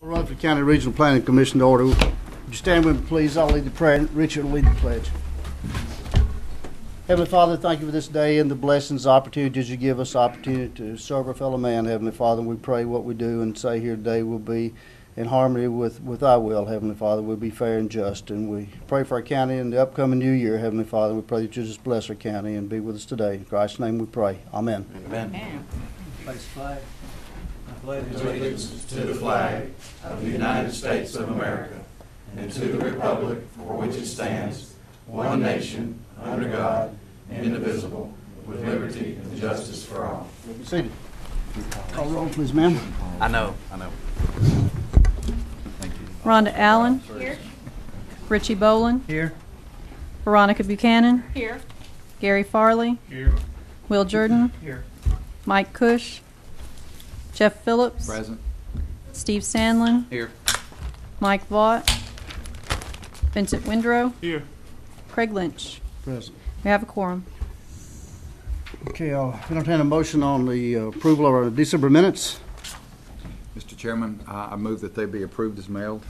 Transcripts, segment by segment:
Rutherford County Regional Planning Commission to order. Would you stand with me, please? I'll lead the prayer, and Richard will lead the pledge. Heavenly Father, thank you for this day and the blessings, opportunities you give us, opportunity to serve our fellow man, Heavenly Father. And we pray what we do and say here today will be in harmony with thy will, Heavenly Father. We'll be fair and just. And we pray for our county in the upcoming new year, Heavenly Father. We pray that you just bless our county and be with us today. In Christ's name we pray. Amen. Amen. Place the flag. Allegiance to the flag of the United States of America and to the republic for which it stands, one nation, under God, indivisible, with liberty and justice for all. Be seated. Call roll, please, ma'am. I know. Thank you. Rhonda Allen. Here. Richie Boland. Here. Veronica Buchanan. Here. Gary Farley. Here. Will Jordan. Here. Mike Cush. Jeff Phillips. Present. Steve Sandlin. Here. Mike Vaught. Vincent Windrow. Here. Craig Lynch. Present. We have a quorum. Okay, I'll entertain a motion on the approval of our December minutes. Mr. Chairman, I move that they be approved as mailed.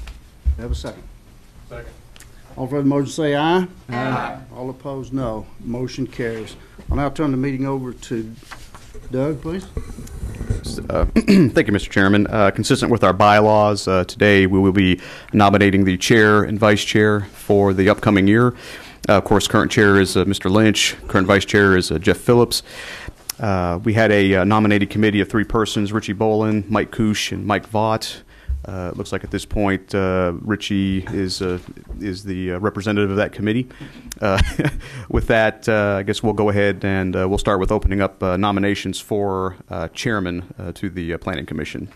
Have a second. Second. All in favor of the motion say aye. Aye. All opposed, no. Motion carries. I'll now turn the meeting over to Doug, please. Thank you, Mr. Chairman. Consistent with our bylaws, today we will be nominating the chair and vice chair for the upcoming year. Of course, current chair is Mr. Lynch. Current vice chair is Jeff Phillips. We had a nominated committee of 3 persons: Richie Boland, Mike Cush, and Mike Vaught. It looks like at this point Richie is the representative of that committee. With that, I guess we'll go ahead and we'll start with opening up nominations for chairman to the Planning Commission.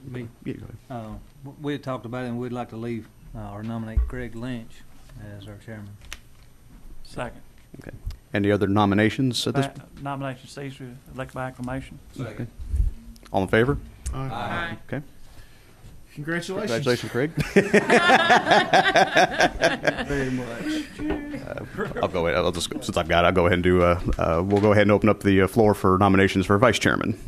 Me. Yeah, go ahead. We had talked about it, and we'd like to leave or nominate Craig Lynch as our chairman. Second. Okay. Any other nominations at this point? Nomination ceased. Elect by acclamation. Okay. All in favor? Aye. Okay. Congratulations. Congratulations, Craig. Very much. I'll go ahead. Since I've got it, I'll go ahead and do. We'll go ahead and open up the floor for nominations for vice chairman.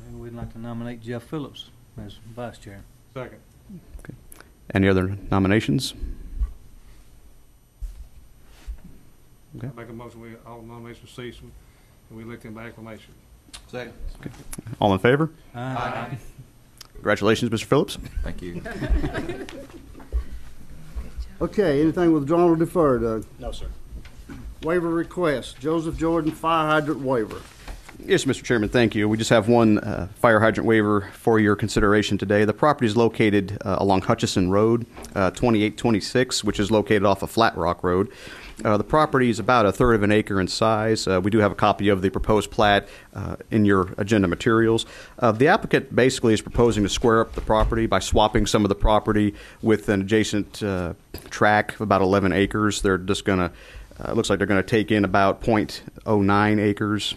And we'd like to nominate Jeff Phillips as vice chair. Second. Okay. Any other nominations? Okay. I make a motion, all nominations cease, and we elect him by acclamation. Second. All in favor? Aye. Congratulations, Mr. Phillips. Thank you. Okay, anything withdrawn or deferred, Doug? No, sir. Waiver request, Joseph Jordan fire hydrant waiver. Yes, Mr. Chairman, thank you. We just have one fire hydrant waiver for your consideration today. The property is located along Hutchison Road, 2826, which is located off of Flat Rock Road. The property is about 1/3 of an acre in size. We do have a copy of the proposed plat in your agenda materials. The applicant basically is proposing to square up the property by swapping some of the property with an adjacent tract of about 11 acres. They're just going to, it looks like they're going to take in about 0.09 acres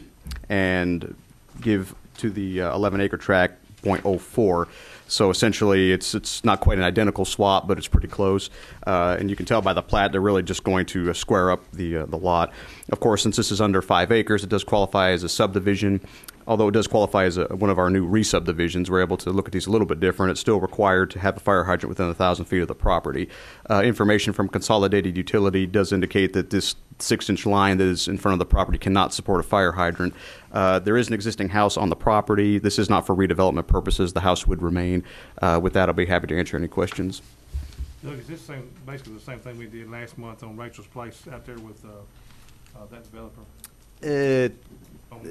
and give to the 11-acre tract 0.04. So essentially, it's not quite an identical swap, but it's pretty close. And you can tell by the plat they're really just going to square up the lot. Of course, since this is under 5 acres, it does qualify as a subdivision. Although it does qualify as one of our new re-subdivisions, we're able to look at these a little bit different. It's still required to have a fire hydrant within 1,000 feet of the property. Information from Consolidated Utility does indicate that this 6-inch line that is in front of the property cannot support a fire hydrant. There is an existing house on the property. This is not for redevelopment purposes. The house would remain. With that, I'll be happy to answer any questions. Doug, is this basically the same thing we did last month on Rachel's Place out there with that developer?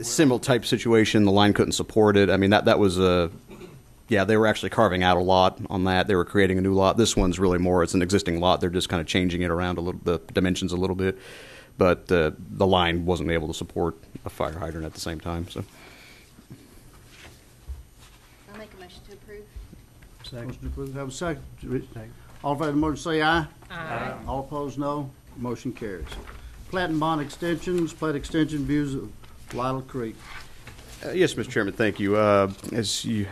Similar type situation. The line couldn't support it. I mean, that was a... Yeah, they were actually carving out a lot on that. They were creating a new lot. This one's really more, it's an existing lot. They're just kind of changing it around a little, the dimensions a little bit. But the line wasn't able to support a fire hydrant at the same time. So, I'll make a motion to approve. Second. Motion to approve. Have a second. All in favor of the motion say aye. Aye. All opposed, no. Motion carries. Plat and bond extensions, plat extension views of Lytle Creek. Yes, Mr. Chairman, thank you. As you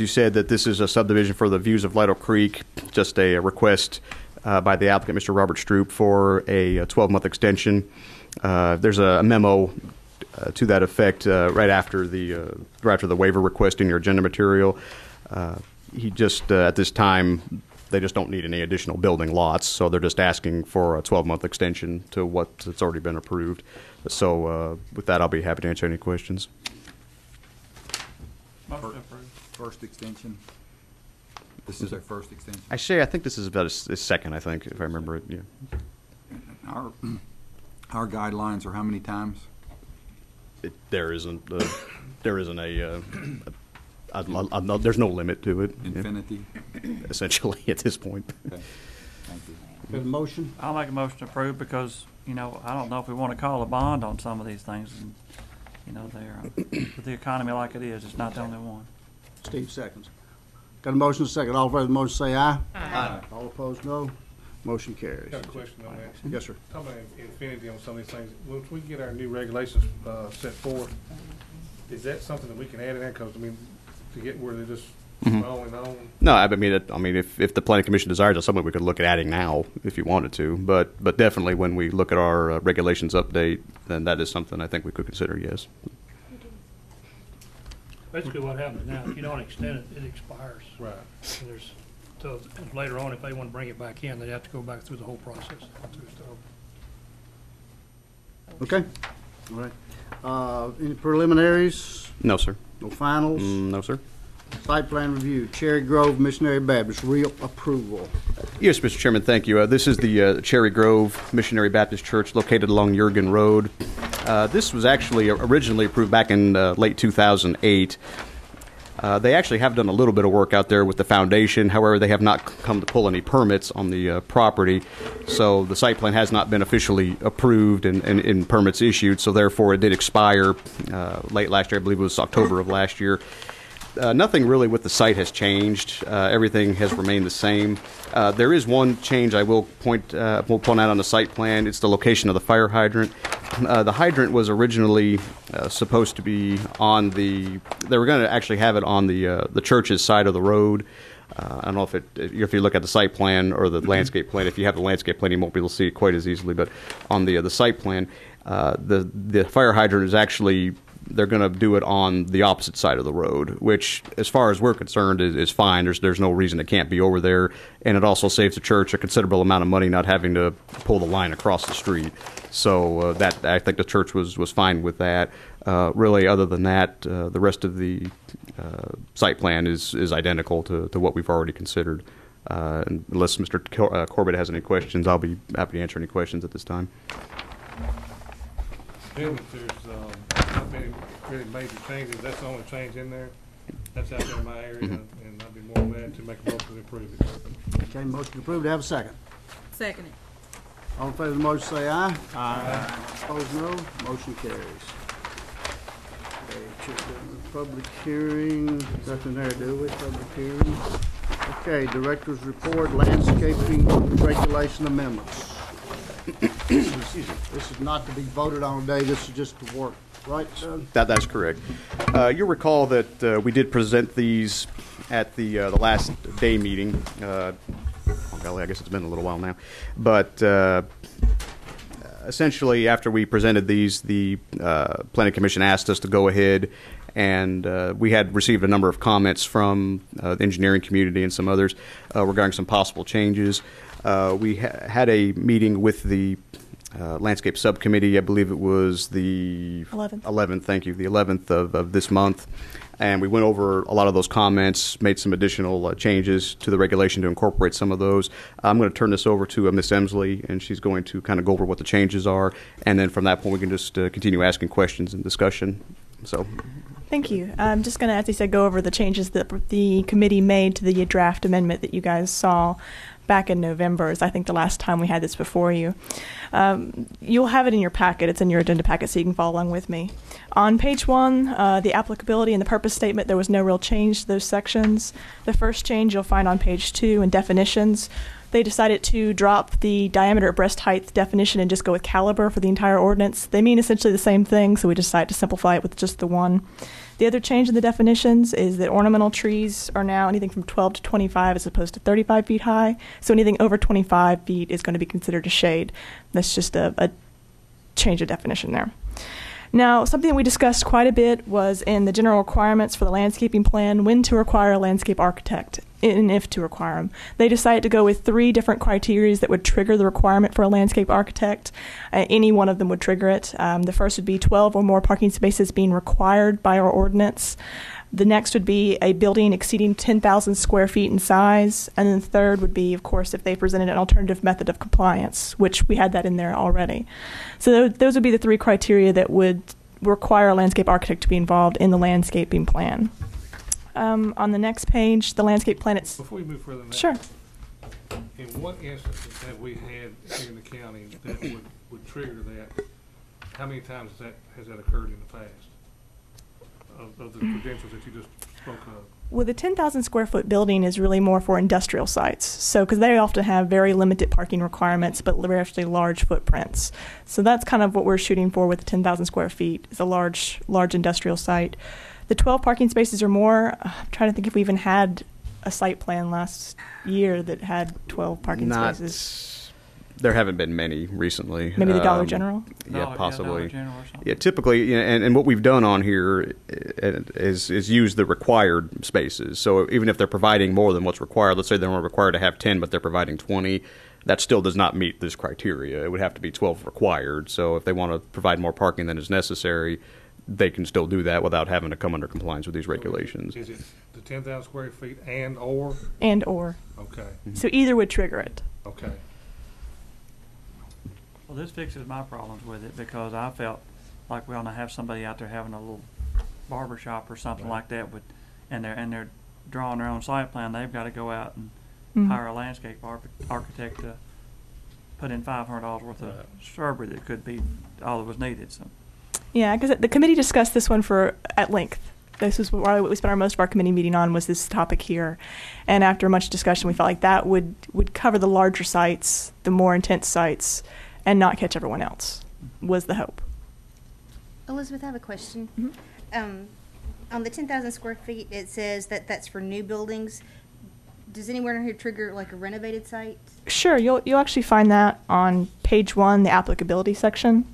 said, that this is a subdivision for the views of Lytle Creek, just a request by the applicant, Mr. Robert Stroop, for a 12-month extension. There's a memo to that effect right after the waiver request in your agenda material. He just at this time, they just don't need any additional building lots, so they're just asking for a 12-month extension to what's already been approved. So with that, I'll be happy to answer any questions. Motion approved. First extension? This is their first extension? Actually, I think this is about his second, I think, if I remember it. Yeah. Our guidelines are how many times? There isn't a there's no limit to it. Infinity? Essentially, at this point. Okay, thank you. We have a motion? I'll make a motion to approve because, you know, I don't know if we want to call a bond on some of these things. And, you know, they're, with the economy like it is, it's not the only one. Steve seconds. Got a motion and a second. All in favor of the motion say aye. Aye. All opposed, no. Motion carries. Got a question on that. Yes, sir. Talking about infinity on some of these things, once we get our new regulations set forth, is that something that we can add in there? Because, I mean, to get where they just on and on. No, I mean, if the planning commission desires, it's something we could look at adding now if you wanted to. But definitely when we look at our regulations update, then that is something I think we could consider. Yes. Basically what happens now, if you don't extend it, it expires. Right. And so later on, if they want to bring it back in, they'd have to go back through the whole process. Okay. All right. Any preliminaries? No, sir. No finals? No, sir. Site plan review, Cherry Grove Missionary Baptist, real approval. Yes, Mr. Chairman, thank you. This is the Cherry Grove Missionary Baptist Church located along Jurgen Road. This was actually originally approved back in late 2008. They actually have done a little bit of work out there with the foundation. However, they have not come to pull any permits on the property. So the site plan has not been officially approved and permits issued. So therefore, it did expire late last year. I believe it was October of last year. Nothing really with the site has changed. Everything has remained the same. There is one change I will point out on the site plan. It's the location of the fire hydrant. The hydrant was originally supposed to be on the. They were going to actually have it on the church's side of the road. I don't know if you look at the site plan or the landscape plan. If you have the landscape plan, you won't be able to see it quite as easily. But on the site plan, the fire hydrant is actually. They're going to do it on the opposite side of the road, which, as far as we're concerned, is fine. There's no reason it can't be over there, and it also saves the church a considerable amount of money not having to pull the line across the street. So that I think the church was fine with that. Really, other than that, the rest of the site plan is identical to what we've already considered. Unless Mr. Corbett has any questions, I'll be happy to answer any questions at this time. Then if there's not many really major changes, that's the only change in there. That's out there in my area, and I'd be more than glad to make a motion to approve it. Okay, motion approved. Have a second. Second it. All in favor of the motion say aye. Aye. Opposed, no. Motion carries. Okay, check the public hearing. Nothing there, do we? Public hearing. Okay, director's report, landscaping regulation amendments. This is not to be voted on today. This is just to work, right, Doug? That's correct. You'll recall that we did present these at the last day meeting. Oh golly, I guess it's been a little while now. But essentially, after we presented these, the Planning Commission asked us to go ahead, and we had received a number of comments from the engineering community and some others regarding some possible changes. We had a meeting with the landscape subcommittee. I believe it was the 11th. Thank you, the 11th of this month, and we went over a lot of those comments, made some additional changes to the regulation to incorporate some of those. I'm going to turn this over to Ms. Emsley, and she's going to kind of go over what the changes are, and then from that point we can just continue asking questions and discussion. So. Thank you. I'm just going to, as he said, go over the changes that the committee made to the draft amendment that you guys saw back in November, is I think the last time we had this before you. You'll have it in your packet. It's in your agenda packet, so you can follow along with me. On page 1, the applicability and the purpose statement, there was no real change to those sections. The first change you'll find on page 2 in definitions. They decided to drop the diameter at breast height definition and just go with caliber for the entire ordinance. They mean essentially the same thing, so we decided to simplify it with just the one. The other change in the definitions is that ornamental trees are now anything from 12 to 25 as opposed to 35 feet high. So anything over 25 feet is going to be considered a shade. That's just a change of definition there. Now, something we discussed quite a bit was in the general requirements for the landscaping plan, when to require a landscape architect and if to require them. They decided to go with 3 different criteria that would trigger the requirement for a landscape architect. Any one of them would trigger it. The first would be 12 or more parking spaces being required by our ordinance. The next would be a building exceeding 10,000 square feet in size. And then the third would be, of course, if they presented an alternative method of compliance, which we had that in there already. So those would be the 3 criteria that would require a landscape architect to be involved in the landscaping plan. On the next page, the landscape plan, it's... Before we move further than that. Sure. In what instances have we had here in the county that would trigger that? How many times has that occurred in the past? Of the credentials that you just spoke of? Well, the 10,000 square foot building is really more for industrial sites. So, because they often have very limited parking requirements, but they're actually large footprints. So that's kind of what we're shooting for with the 10,000 square feet, is a large industrial site. The 12 parking spaces or more, I'm trying to think if we even had a site plan last year that had 12 parking spaces. There haven't been many recently. Maybe the Dollar General? Yeah, possibly. Dollar General or something. Yeah, typically, you know, and what we've done on here is use the required spaces. So even if they're providing more than what's required, let's say they're only required to have 10, but they're providing 20, that still does not meet this criteria. It would have to be 12 required. So if they want to provide more parking than is necessary, they can still do that without having to come under compliance with these regulations. Is it the 10,000 square feet and or? And or. Okay. So either would trigger it. Okay. Well, this fixes my problems with it, because I felt like we ought to have somebody out there having a little barber shop or something like that and they're drawing their own site plan. They've got to go out and hire a landscape architect to put in $500 worth of shrubbery that could be all that was needed. So. Yeah, because the committee discussed this one at length. This was what we spent most of our committee meeting on, was this topic here. And after much discussion, we felt like that would cover the larger sites, the more intense sites, and not catch everyone else, was the hope. Elizabeth, I have a question. Mm-hmm. On the 10,000 square feet, it says that that's for new buildings. Does anywhere in here trigger like a renovated site? Sure, you'll actually find that on page 1, the applicability section.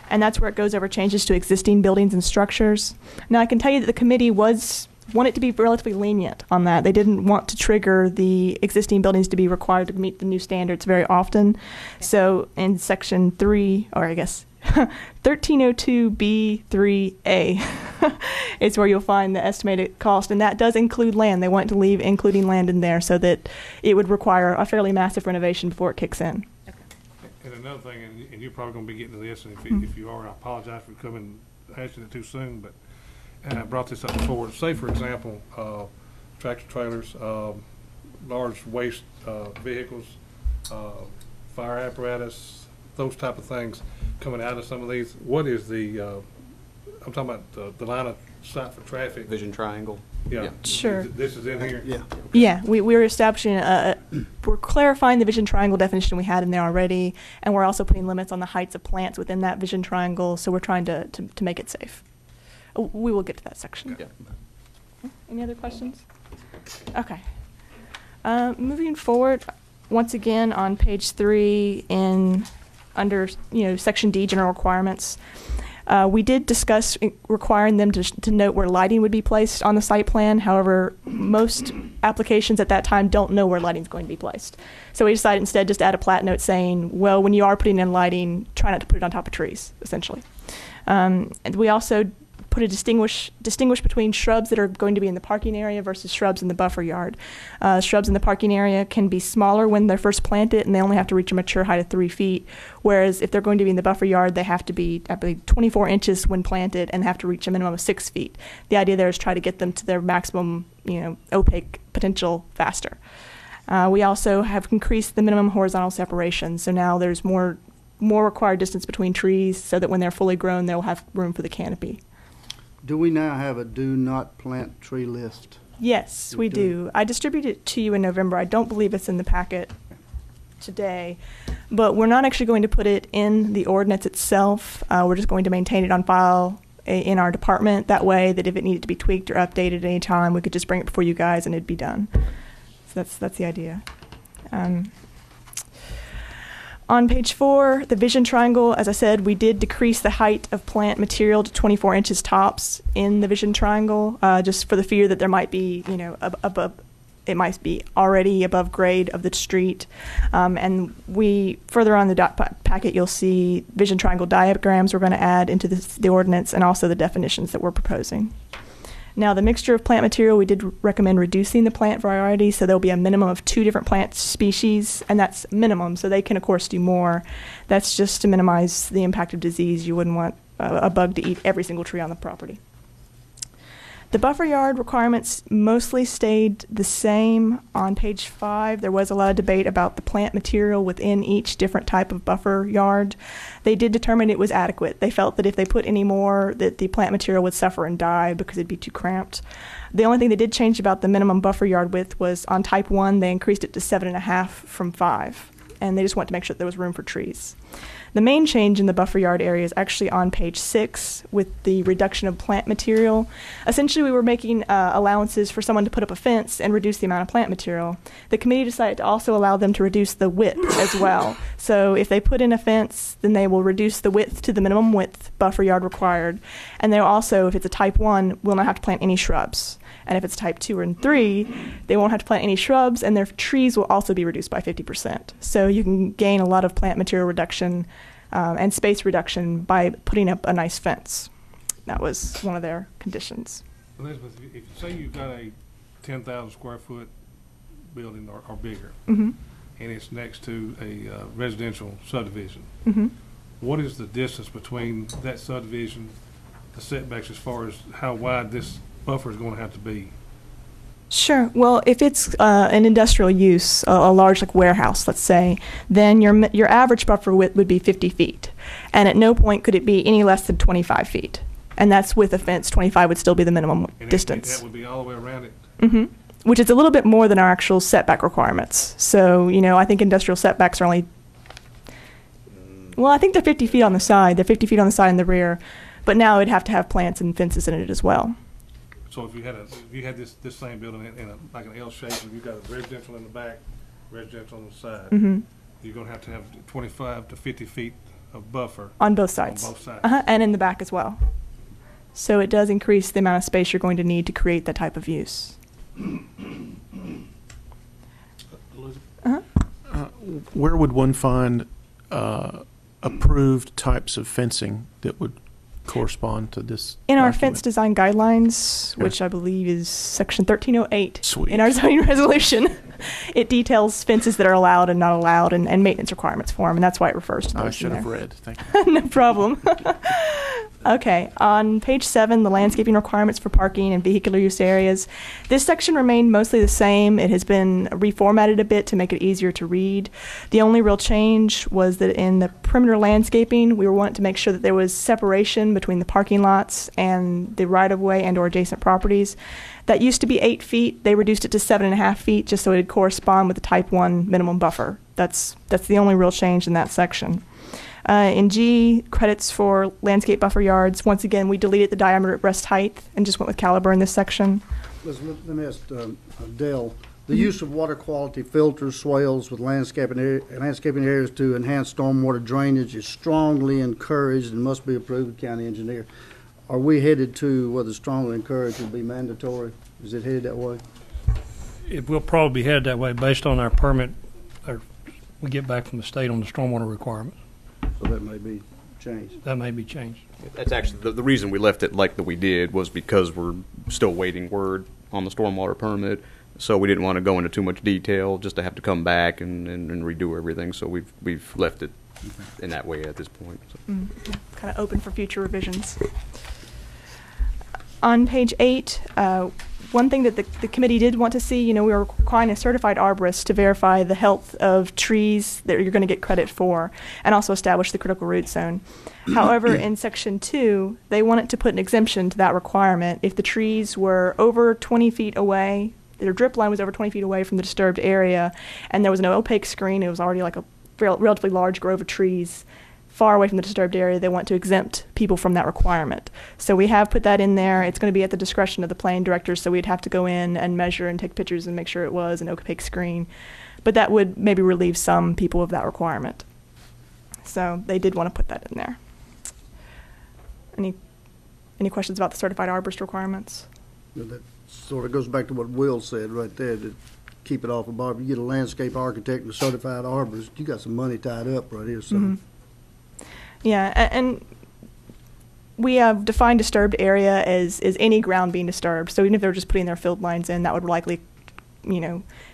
And that's where it goes over changes to existing buildings and structures. Now, I can tell you that the committee wanted to be relatively lenient on that. They didn't want to trigger the existing buildings to be required to meet the new standards very often. Okay. So in section 3, or I guess 1302B3A is where you'll find the estimated cost, and that does include land. They want to leave including land in there so that it would require a fairly massive renovation before it kicks in. And another thing, and you're probably going to be getting to this, and if you are, I apologize for coming asking it too soon, but and I brought this up before. Say, for example, tractor trailers, large waste vehicles, fire apparatus, those type of things coming out of some of these. What is the, I'm talking about the line of sight for traffic. Vision triangle. Yeah. Sure. This is in here? Yeah. Yeah, we're establishing we're clarifying the vision triangle definition we had in there already, and we're also putting limits on the heights of plants within that vision triangle, so we're trying to make it safe. We will get to that section. Yeah. Any other questions? Okay. Moving forward, once again on page 3 under section D, general requirements, we did discuss requiring them to note where lighting would be placed on the site plan. However, most applications at that time don't know where lighting is going to be placed. So we decided instead just to add a plat note saying, well, when you are putting in lighting, try not to put it on top of trees, essentially. And we also put a distinguish between shrubs that are going to be in the parking area versus shrubs in the buffer yard. Shrubs in the parking area can be smaller when they're first planted, and they only have to reach a mature height of 3 feet. Whereas if they're going to be in the buffer yard, they have to be, I believe, 24 inches when planted and have to reach a minimum of 6 feet. The idea there is try to get them to their maximum, opaque potential faster. We also have increased the minimum horizontal separation, so now there's more required distance between trees, so that when they're fully grown, they'll have room for the canopy. Do we now have a do not plant tree list? Yes, we do. I distributed it to you in November. I don't believe it's in the packet today, but we're not actually going to put it in the ordinance itself. We're just going to maintain it on file in our department. That way that if it needed to be tweaked or updated at any time, we could just bring it before you guys and it'd be done. So that's the idea. On page 4, the vision triangle, as I said, we did decrease the height of plant material to 24 inches tops in the vision triangle, just for the fear that there might be, above, it might be already above grade of the street. And we, further on the packet, you'll see vision triangle diagrams we're going to add into the ordinance, and also the definitions that we're proposing. Now, the mixture of plant material, we did recommend reducing the plant variety, so there'll be a minimum of 2 different plant species, and that's minimum, so they can, of course, do more. That's just to minimize the impact of disease. You wouldn't want a bug to eat every single tree on the property. The buffer yard requirements mostly stayed the same. On page 5, there was a lot of debate about the plant material within each different type of buffer yard. They did determine it was adequate. They felt that if they put any more, that the plant material would suffer and die because it'd be too cramped. The only thing they did change about the minimum buffer yard width was on type 1, they increased it to 7.5 from 5. And they just wanted to make sure that there was room for trees. The main change in the buffer yard area is actually on page 6 with the reduction of plant material. Essentially, we were making allowances for someone to put up a fence and reduce the amount of plant material. The committee decided to also allow them to reduce the width as well. So if they put in a fence, then they will reduce the width to the minimum width buffer yard required. And they'll also, if it's a type 1, will not have to plant any shrubs. And if it's type 2 and 3, they won't have to plant any shrubs, and their trees will also be reduced by 50%. So you can gain a lot of plant material reduction and space reduction by putting up a nice fence. That was one of their conditions. Elizabeth, if you say you've got a 10,000 square foot building or bigger, Mm-hmm. and it's next to a residential subdivision, Mm-hmm. what is the distance between that subdivision, the setbacks, as far as how wide this buffer is going to have to be? Sure. Well, if it's an industrial use, a large like warehouse, let's say, then your average buffer width would be 50 feet. And at no point could it be any less than 25 feet. And that's with a fence. 25 would still be the minimum And distance. that would be all the way around it? Mm-hmm. Which is a little bit more than our actual setback requirements. So, I think industrial setbacks are only, well, I think they're 50 feet on the side. They're 50 feet on the side and the rear. But now it'd have to have plants and fences in it as well. So if you had this same building in like an L shape, and you've got a residential in the back, residential on the side, Mm-hmm. you're going to have 25 to 50 feet of buffer On both sides. on both sides. And in the back as well. So it does increase the amount of space you're going to need to create that type of use. Uh-huh. Where would one find approved types of fencing that would correspond to this In our document? fence design guidelines, which I believe is section 1308 Sweet. in our zoning resolution, it details fences that are allowed and not allowed and maintenance requirements for them, and that's why it refers to those I in should have there. read. Thank you. No problem. Okay, on page 7, the landscaping requirements for parking and vehicular use areas. This section remained mostly the same. It has been reformatted a bit to make it easier to read. The only real change was that in the perimeter landscaping, we were wanting to make sure that there was separation between the parking lots and the right-of-way and or adjacent properties. That used to be 8 feet. They reduced it to 7.5 feet just so it would correspond with the type 1 minimum buffer. That's the only real change in that section. In G, credits for landscape buffer yards. Once again, we deleted the diameter at breast height and just went with caliber in this section. Let me ask Dale, the use of water quality filters, swales with landscaping areas to enhance stormwater drainage is strongly encouraged and must be approved with county engineer. Are we headed to whether strongly encouraged will be mandatory? Is it headed that way? It will probably be headed that way based on our permit, or we get back from the state on the stormwater requirements. So that may be changed. That may be changed. That's actually, the reason we left it like that we did was because we're still waiting word on the stormwater permit. So we didn't want to go into too much detail, just to have to come back and redo everything. So we've left it in that way at this point. So. Kind of open for future revisions. On page 8, one thing that the committee did want to see, we were requiring a certified arborist to verify the health of trees that you're going to get credit for, and also establish the critical root zone. However, in section 2, they wanted to put an exemption to that requirement if the trees were over 20 feet away, their drip line was over 20 feet away from the disturbed area, and there was no opaque screen. It was already like a relatively large grove of trees far away from the disturbed area. They want to exempt people from that requirement. So we have put that in there. It's going to be at the discretion of the planning director, so we'd have to go in and measure and take pictures and make sure it was an opaque screen. But that would maybe relieve some people of that requirement. So they did want to put that in there. Any questions about the certified arborist requirements? That sort of goes back to what Will said right there, to keep it off of Barbara. You get a landscape architect and a certified arborist, you got some money tied up right here, so. Mhm. Yeah, and we have defined disturbed area as any ground being disturbed. So even if they're just putting their field lines in, that would likely,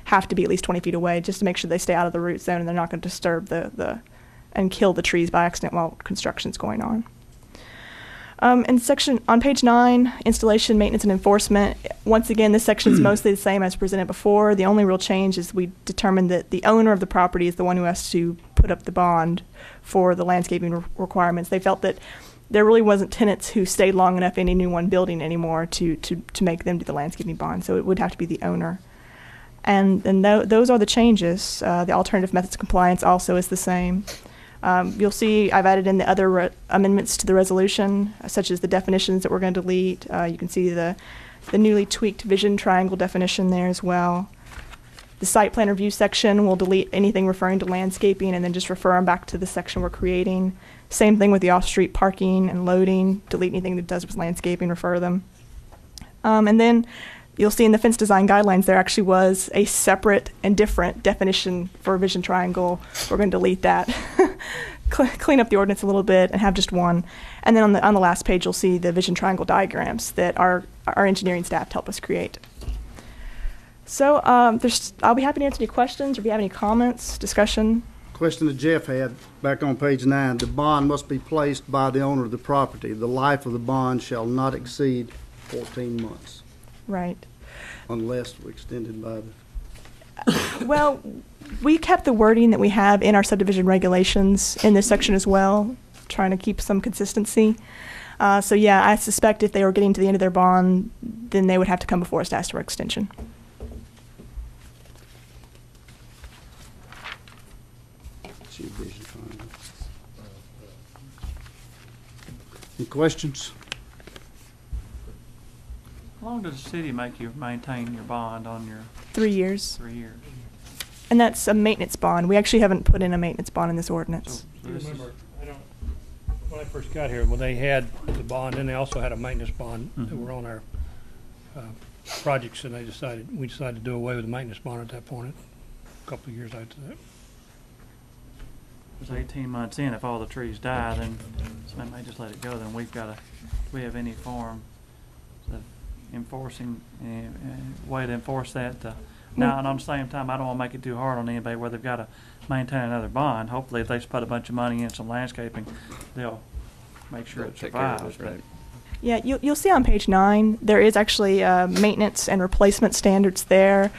have to be at least 20 feet away just to make sure they stay out of the root zone and they're not going to disturb and kill the trees by accident while construction's going on. On page 9, installation, maintenance, and enforcement. Once again, this section is mostly the same as presented before. The only real change is we determined that the owner of the property is the one who has to put up the bond for the landscaping requirements. They felt that there really wasn't tenants who stayed long enough in any one building anymore to make them do the landscaping bond, so it would have to be the owner. And those are the changes. The alternative methods of compliance also is the same. You'll see I've added in the other amendments to the resolution, such as the definitions that we're going to delete. You can see the newly tweaked vision triangle definition there as well. The site plan review section will delete anything referring to landscaping and then just refer them back to the section we're creating. Same thing with the off-street parking and loading. Delete anything that does with landscaping, refer them. And then you'll see in the fence design guidelines there actually was a separate and different definition for vision triangle. We're going to delete that. Clean up the ordinance a little bit and have just one. And then on the last page you'll see the vision triangle diagrams that our engineering staff helped us create. So I'll be happy to answer any questions or if you have any comments, discussion. Question that Jeff had back on page 9, the bond must be placed by the owner of the property. The life of the bond shall not exceed 14 months. Right. Unless extended by the... Well, we kept the wording that we have in our subdivision regulations in this section as well, trying to keep some consistency. So yeah, I suspect if they were getting to the end of their bond, then they would have to come before us to ask for extension. Any questions? How long does the city make you maintain your bond on your 3 years. 3 years? And that's a maintenance bond. We actually haven't put in a maintenance bond in this ordinance. You remember, when I first got here, well, they had the bond, and they also had a maintenance bond that were on our projects, and we decided to do away with the maintenance bond at that point, a couple of years after that. It was 18 months in. If all the trees die, then somebody may just let it go. Then we have any form of enforcing, way to enforce that. Now, and on the same time, I don't want to make it too hard on anybody where they've got to maintain another bond. Hopefully, if they put a bunch of money in some landscaping, they'll make sure it survives. Right? Yeah, you'll see on page 9, there is actually maintenance and replacement standards there.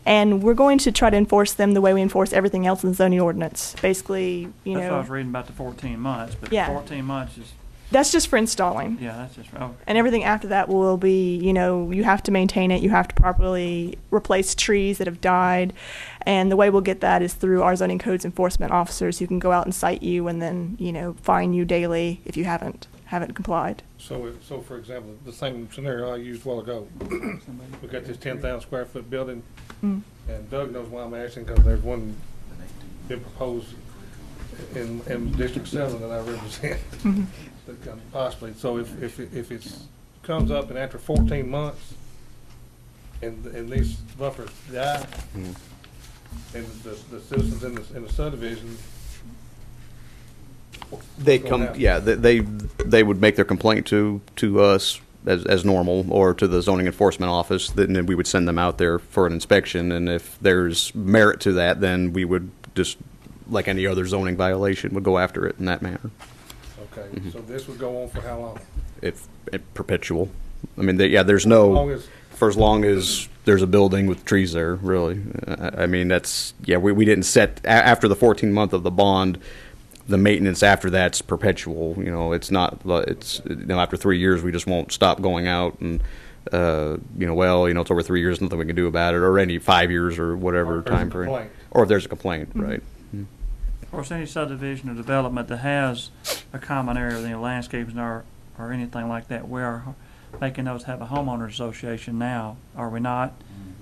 And we're going to try to enforce them the way we enforce everything else in the zoning ordinance. Basically, That's what I was reading about the 14 months, but yeah. 14 months is... That's just for installing. Yeah, that's just... Oh. And everything after that will be, you have to maintain it. You have to properly replace trees that have died. And the way we'll get that is through our zoning codes enforcement officers who can go out and cite you and then, fine you daily if you haven't complied. So for example, the same scenario I used a while ago. We got this 10,000 square foot building, and Doug knows why I'm asking, because there's one been proposed in District 7 that I represent. Possibly. So if it comes up and after 14 months and these buffers die, and the citizens in the subdivision, they would make their complaint to us as normal, or to the zoning enforcement office. Then we would send them out there for an inspection, and if there's merit to that, then we would just, like any other zoning violation, would go after it in that manner. Okay, so this would go on for how long? If perpetual. I mean, there's no, for as long as there's a building with trees there, really. I mean, we didn't set, after the 14th month of the bond, the maintenance after that's perpetual. It's not, after 3 years, we just won't stop going out and, it's over 3 years, nothing we can do about it, or any 5 years or whatever time frame. Or if there's a complaint, right. Of course, any subdivision or development that has a common area, landscapes or anything like that, we are making those have a homeowners association now, are we not?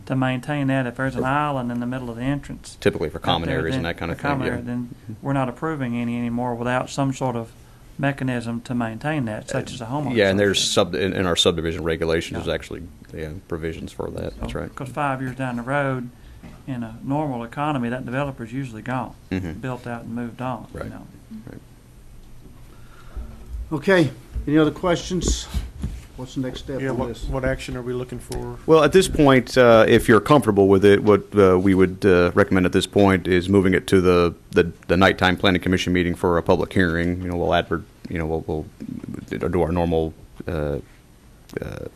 to maintain that. If there's an island in the middle of the entrance, Typically for common out there, areas and then- that kind of for thing, common yeah. area, then we're not approving any anymore without some sort of mechanism to maintain that, such as a homeowner. Yeah, and there's association. in our subdivision regulations, Yeah. there's actually provisions for that. That's right. Because 5 years down the road, in a normal economy, that developer's usually gone, Mhm. built out and moved on. Right. You know? Okay, any other questions? What's the next step Yeah, on what, this? what action are we looking for? Well, at this point, if you're comfortable with it, what we would recommend at this point is moving it to the nighttime planning commission meeting for a public hearing. You know, we'll do our normal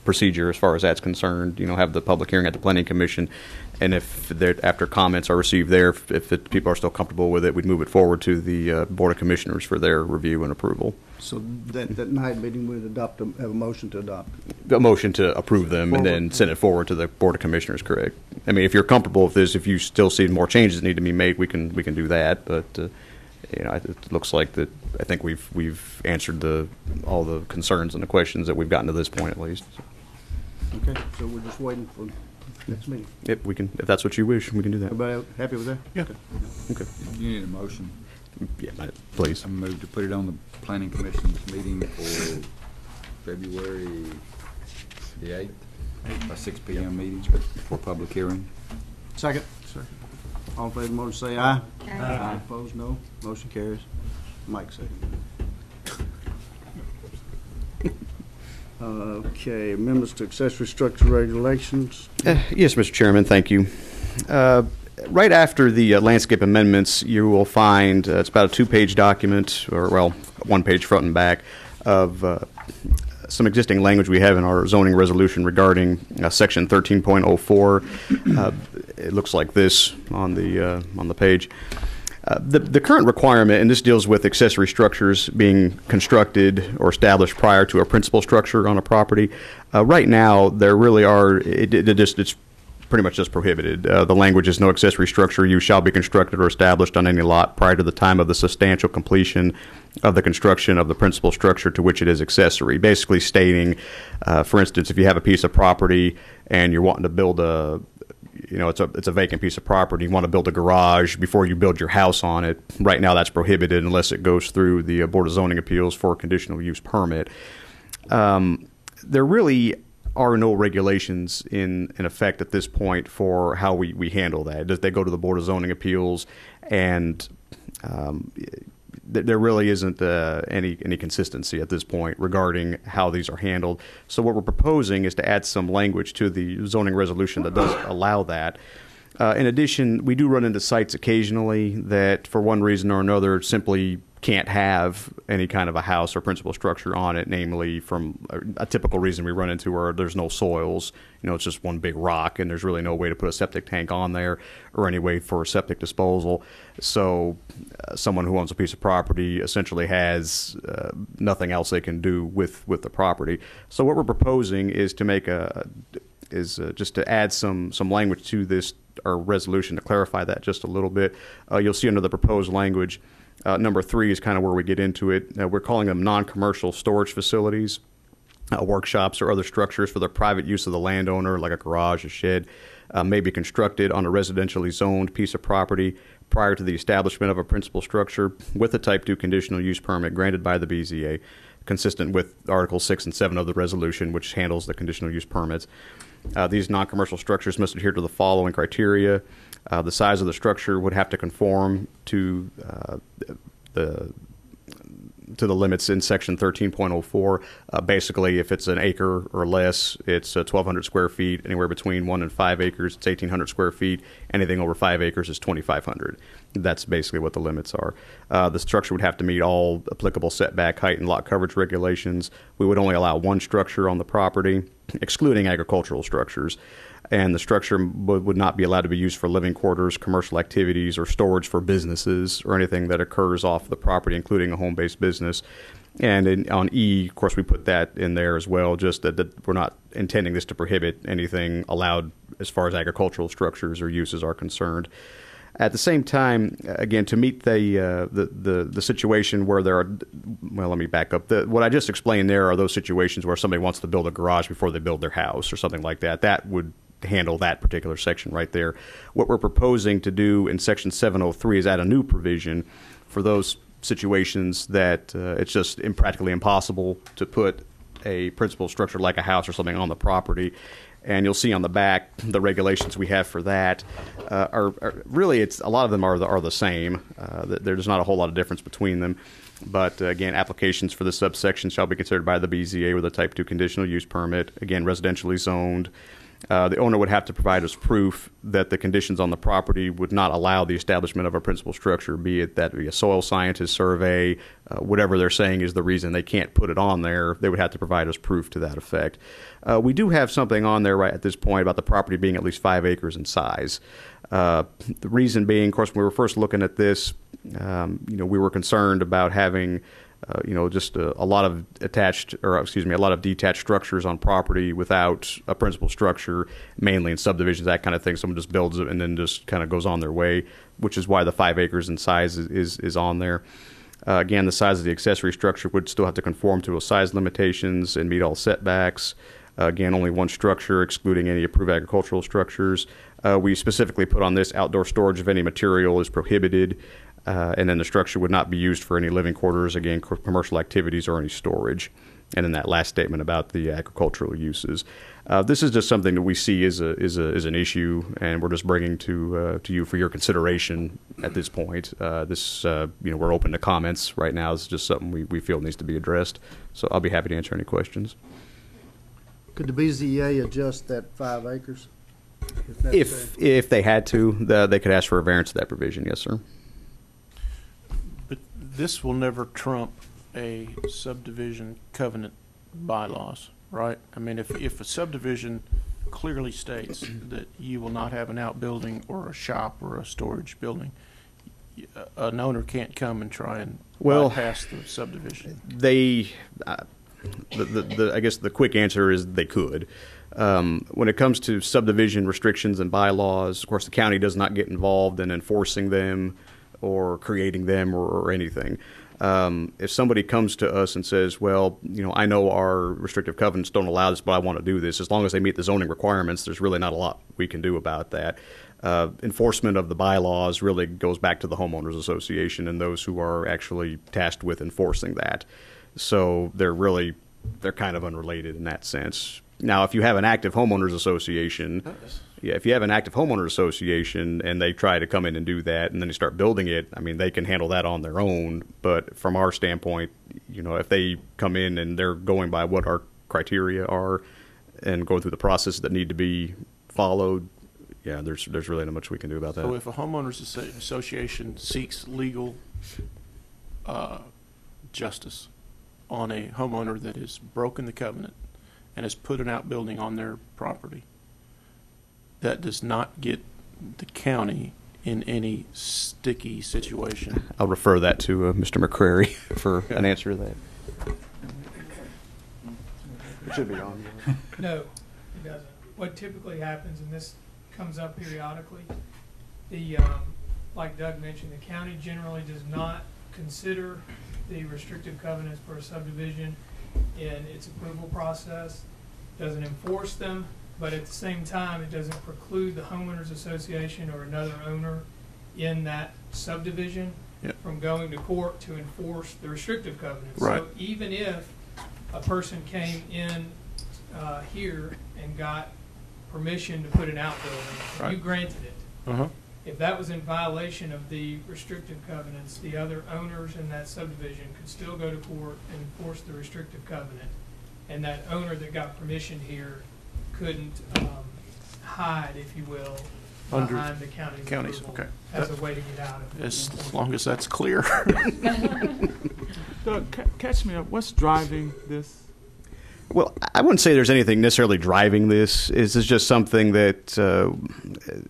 procedure as far as that's concerned. You know, have the public hearing at the planning commission, and if after comments are received there, if the people are still comfortable with it, we'd move it forward to the board of commissioners for their review and approval. So that night meeting, we'd have a motion to adopt. A motion to approve them and then send it forward to the board of commissioners. Correct. I mean, if you're comfortable with this, if you still see more changes that need to be made, we can do that. But you know, it looks like that. I think we've answered all the concerns and the questions that we've gotten to this point, at least. Okay, so we're just waiting for next meeting. If we can, if that's what you wish, we can do that. Everybody happy with that? Yeah. Okay. You need a motion. Yeah, please. I move to put it on the planning commission's meeting for February the 8th, 6 p.m. meeting for public hearing. Second. All in favor of the motion, say aye. Aye. Opposed, no. Motion carries. Mike, second. Okay, amendments to accessory structure regulations. Yes, Mr. Chairman, thank you. Right after the landscape amendments, you will find it's about a two-page document, or well, one page front and back, of some existing language we have in our zoning resolution regarding section 13.04. It looks like this on the page. The current requirement, and this deals with accessory structures being constructed or established prior to a principal structure on a property. Right now, there really are, it's pretty much just prohibited. The language is no accessory structure use shall be constructed or established on any lot prior to the time of the substantial completion of the construction of the principal structure to which it is accessory. Basically stating, for instance, if you have a piece of property and you're wanting to build it's a vacant piece of property, you want to build a garage before you build your house on it. Right now that's prohibited unless it goes through the Board of Zoning Appeals for a conditional use permit. There really are no regulations in effect at this point for how we handle that. They go to the Board of Zoning Appeals, and there really isn't any consistency at this point regarding how these are handled. So what we're proposing is to add some language to the zoning resolution that does allow that. In addition, we do run into sites occasionally that, for one reason or another, simply can't have any kind of a house or principal structure on it, namely from a typical reason we run into where there's no soils. You know, it's just one big rock and there's really no way to put a septic tank on there or any way for septic disposal. So someone who owns a piece of property essentially has nothing else they can do with the property. So what we're proposing is to make just to add some language to this, our resolution, to clarify that just a little bit. You'll see under the proposed language, number 3 is kind of where we get into it. We're calling them non-commercial storage facilities, workshops, or other structures for the private use of the landowner, like a garage, a shed, may be constructed on a residentially zoned piece of property prior to the establishment of a principal structure with a Type 2 conditional use permit granted by the BZA, consistent with Articles 6 and 7 of the resolution, which handles the conditional use permits. These non-commercial structures must adhere to the following criteria. The size of the structure would have to conform to the limits in section 13.04. Basically, if it's an acre or less, it's 1,200 square feet. Anywhere between 1 and 5 acres, it's 1,800 square feet. Anything over 5 acres is 2,500. That's basically what the limits are. The structure would have to meet all applicable setback, height, and lot coverage regulations. We would only allow one structure on the property, excluding agricultural structures. And the structure would not be allowed to be used for living quarters, commercial activities, or storage for businesses, or anything that occurs off the property, including a home-based business. And on E, of course, we put that in there as well, just that we're not intending this to prohibit anything allowed as far as agricultural structures or uses are concerned. At the same time, again, to meet the situation where there are, well, let me back up. What I just explained there are those situations where somebody wants to build a garage before they build their house or something like that. That would handle that particular section right there. What we're proposing to do in Section 703 is add a new provision for those situations that it's just impractically impossible to put a principal structure like a house or something on the property. And you'll see on the back the regulations we have for that are really, it's a lot of them are the same. There's not a whole lot of difference between them. But again, applications for this subsection shall be considered by the BZA with a Type 2 conditional use permit. Again, residentially zoned. The owner would have to provide us proof that the conditions on the property would not allow the establishment of a principal structure, be it that be a soil scientist survey, whatever they're saying is the reason they can't put it on there. They would have to provide us proof to that effect. We do have something on there right at this point about the property being at least 5 acres in size. The reason being, of course, when we were first looking at this, we were concerned about having just a lot of a lot of detached structures on property without a principal structure, mainly in subdivisions, that kind of thing. Someone just builds it and then just kind of goes on their way, which is why the 5 acres in size is on there. Again, the size of the accessory structure would still have to conform to size limitations and meet all setbacks. Again, only one structure, excluding any approved agricultural structures. We specifically put on this outdoor storage of any material is prohibited. And then the structure would not be used for any living quarters, again, commercial activities or any storage. And then that last statement about the agricultural uses. This is just something that we see as an issue, and we're just bringing to you for your consideration at this point. We're open to comments right now. It's just something we feel needs to be addressed. So I'll be happy to answer any questions. Could the BZA adjust that 5 acres? If they had to, they could ask for a variance of that provision. Yes, sir. But this will never trump a subdivision covenant bylaws, right? I mean, if a subdivision clearly states that you will not have an outbuilding or a shop or a storage building, an owner can't come and try and bypass the subdivision. I guess the quick answer is they could. When it comes to subdivision restrictions and bylaws, of course, the county does not get involved in enforcing them or creating them or anything. If somebody comes to us and says, well, I know our restrictive covenants don't allow this, but I want to do this, as long as they meet the zoning requirements, there's really not a lot we can do about that. Enforcement of the bylaws really goes back to the homeowners association and those who are actually tasked with enforcing that. So they're kind of unrelated in that sense. Now, if you have an active homeowners association, and they try to come in and do that, and then they start building it, I mean, they can handle that on their own. But from our standpoint, if they come in and they're going by what our criteria are and going through the processes that need to be followed, there's really not much we can do about that. So if a homeowners association seeks legal justice on a homeowner that has broken the covenant and has put an outbuilding on their property, that does not get the county in any sticky situation. I'll refer that to Mr. McCrary for an answer to that. It should be on. No, it doesn't. What typically happens, and this comes up periodically, like Doug mentioned, the county generally does not consider the restrictive covenants for a subdivision in its approval process, doesn't enforce them, but at the same time, it doesn't preclude the homeowners association or another owner in that subdivision from going to court to enforce the restrictive covenants. Right. So even if a person came in here and got permission to put an outbuilding, you granted it. If that was in violation of the restrictive covenants, the other owners in that subdivision could still go to court and enforce the restrictive covenant. And that owner that got permission here couldn't hide, if you will, behind the county's approval as a way to get out of it. As long as that's clear. Doug, catch me up. What's driving this? Well, I wouldn't say there's anything necessarily driving this. This is just something that,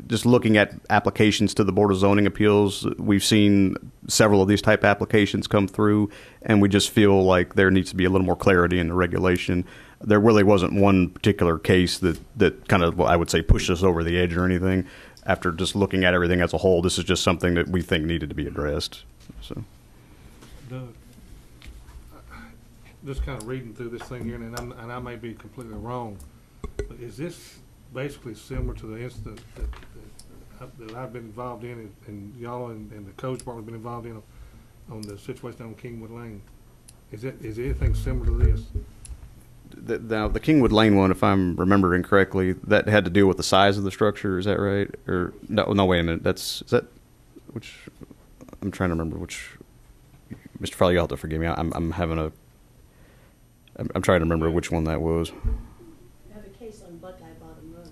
just looking at applications to the Board of Zoning Appeals, we've seen several of these type applications come through, and we just feel like there needs to be a little more clarity in the regulation. There really wasn't one particular case that kind of, I would say, pushed us over the edge or anything. After just looking at everything as a whole, this is just something that we think needed to be addressed. So, Doug, just kind of reading through this thing here, and I may be completely wrong, but is this basically similar to the incident that I've been involved in, and y'all and the codes department have been involved in on the situation on Kingwood Lane. Is anything similar to this? Now, the Kingwood Lane one, if I'm remembering correctly, that had to do with the size of the structure. Is that right? Or no, wait a minute. Is that which? I'm trying to remember which. Mr. Farley, you'll have to forgive me. I'm trying to remember which one that was. I have a case on Buckeye Bottom Road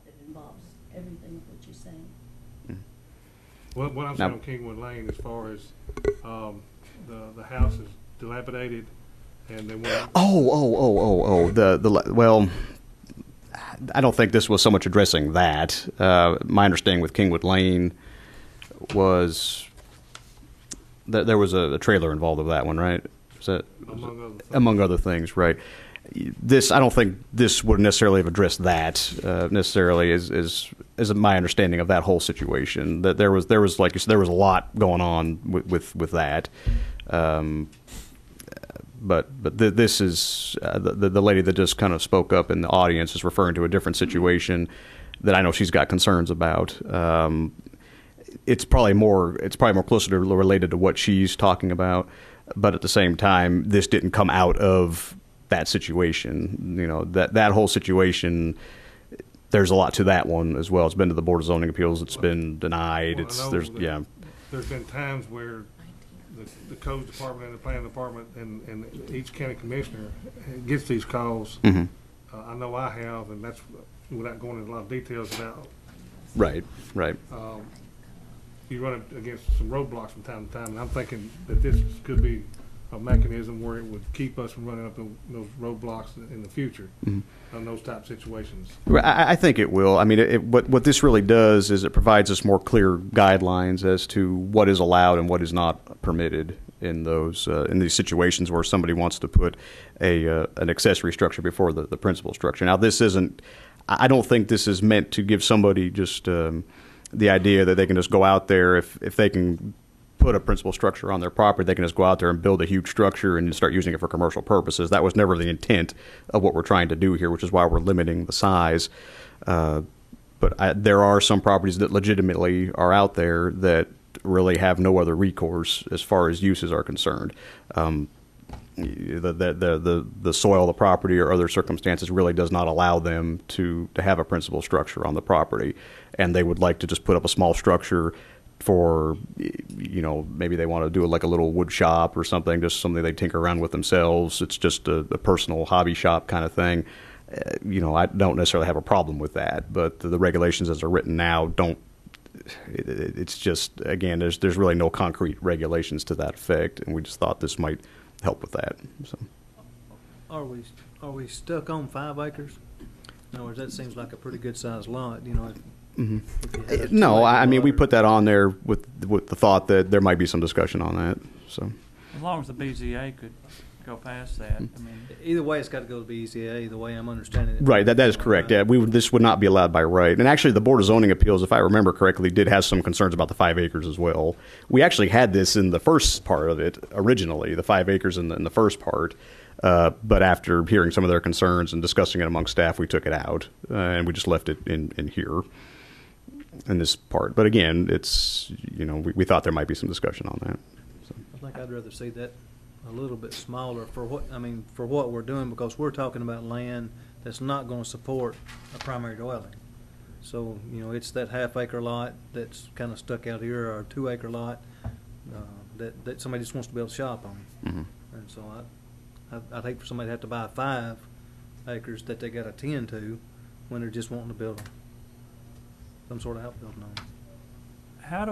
that involves everything of what you're saying. What I'm saying on Kingwood Lane, as far as the house is dilapidated, and they want. Well, I don't think this was so much addressing that. My understanding with Kingwood Lane was that there was a trailer involved with that one, right? Is that among other things, right? This, I don't think this would necessarily have addressed that necessarily. Is my understanding of that whole situation, that there was like you said, there was a lot going on with that. But this is the lady that just kind of spoke up in the audience is referring to a different situation that I know she's got concerns about. It's probably more closely related to what she's talking about, but at the same time, this didn't come out of that situation. You know, that whole situation. There's a lot to that one as well. It's been to the Board of Zoning Appeals. It's been denied. There's been times where the codes department and the planning department and each county commissioner gets these calls. Mm-hmm. I know I have, and that's without going into a lot of details about. Right. You run against some roadblocks from time to time, and I'm thinking that this could be a mechanism where it would keep us from running up those roadblocks in the future on those type of situations. I think it will. I mean, what this really does is it provides us more clear guidelines as to what is allowed and what is not permitted in those in these situations where somebody wants to put an accessory structure before the principal structure. Now, this isn't. I don't think this is meant to give somebody just the idea that they can just go out there if they can put a principal structure on their property, they can just go out there and build a huge structure and start using it for commercial purposes. That was never the intent of what we're trying to do here, which is why we're limiting the size. But there are some properties that legitimately are out there that really have no other recourse as far as uses are concerned. The soil of the property or other circumstances really does not allow them to have a principal structure on the property, and they would like to just put up a small structure for, you know, maybe they want to do like a little wood shop or something, just something they tinker around with themselves. It's just a personal hobby shop kind of thing. You know, I don't necessarily have a problem with that, but the regulations as they're written now don't. It's just, again, there's really no concrete regulations to that effect, and we just thought this might help with that. So. Are we stuck on 5 acres? In other words, that seems like a pretty good sized lot, you know. Mm-hmm. No, I mean, we put that on there with the thought that there might be some discussion on that. So, as long as the BZA could go past that, I mean, either way, it's got to go to BZA. The way I'm understanding it. Right, that is correct. Yeah, this would not be allowed by right. And actually, the Board of Zoning Appeals, if I remember correctly, did have some concerns about the 5 acres as well. We actually had this in the first part of it originally, the 5 acres in the first part. But after hearing some of their concerns and discussing it among staff, we took it out and we just left it in here. In this part, but again, it's, you know, we thought there might be some discussion on that. So. I think I'd rather see that a little bit smaller for what we're doing, because we're talking about land that's not going to support a primary dwelling. So, you know, it's that half-acre lot that's kind of stuck out here, or a 2-acre lot that somebody just wants to build a shop on. Mm-hmm. And so I'd hate for somebody to have to buy 5 acres that they got to tend to when they're just wanting to build some sort of outbuilding on it. How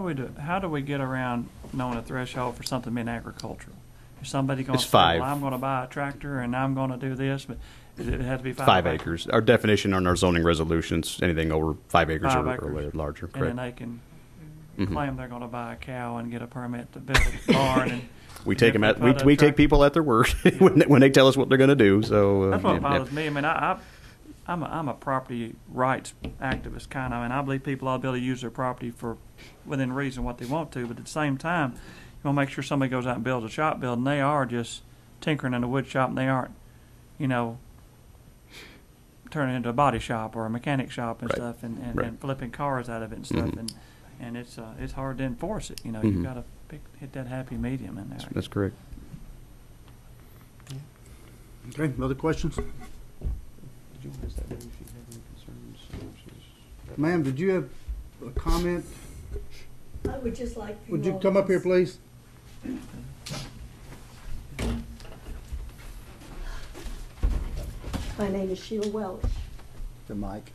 do we get around knowing a threshold for something being agricultural? Is somebody going to say, 5. Well, I'm going to buy a tractor and I'm going to do this, but it has to be 5 acres. Our definition on our zoning resolutions, anything over 5 acres or larger. Correct. And then they can claim they're going to buy a cow and get a permit to build a barn. And we take them we take people at their word when they tell us what they're going to do. So that's what bothers me. I mean, I'm a property rights activist kind of, and I believe people ought to be able to use their property for within reason what they want to. But at the same time, you want to make sure somebody goes out and builds a shop building. They are just tinkering in a wood shop, and they aren't, you know, turn it into a body shop or a mechanic shop and Right. stuff, and Right. flipping cars out of it and stuff, Mhm. and it's hard to enforce it. You know, Mhm. you've got to hit that happy medium in there. That's correct. Okay, other questions? Ma'am, did you have a comment? I would just like for Would you all come up here, please? My name is Sheila Welch, The mic.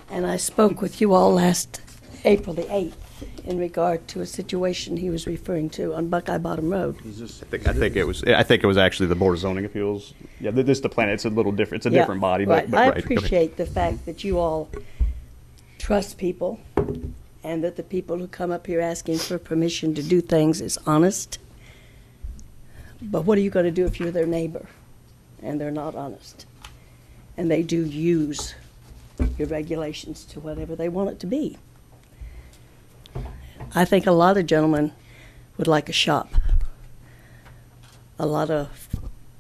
and I spoke with you all last April the 8th in regard to a situation he was referring to on Buckeye Bottom Road. I think it was actually the Board of Zoning Appeals. Yeah, this is the plan. It's a little different. It's a different body, Right. but I right. Go ahead. appreciate the fact that you all trust people and that the people who come up here asking for permission to do things is honest. But what are you going to do if you're their neighbor and they're not honest? And they do use your regulations to whatever they want it to be. I think a lot of gentlemen would like a shop. A lot of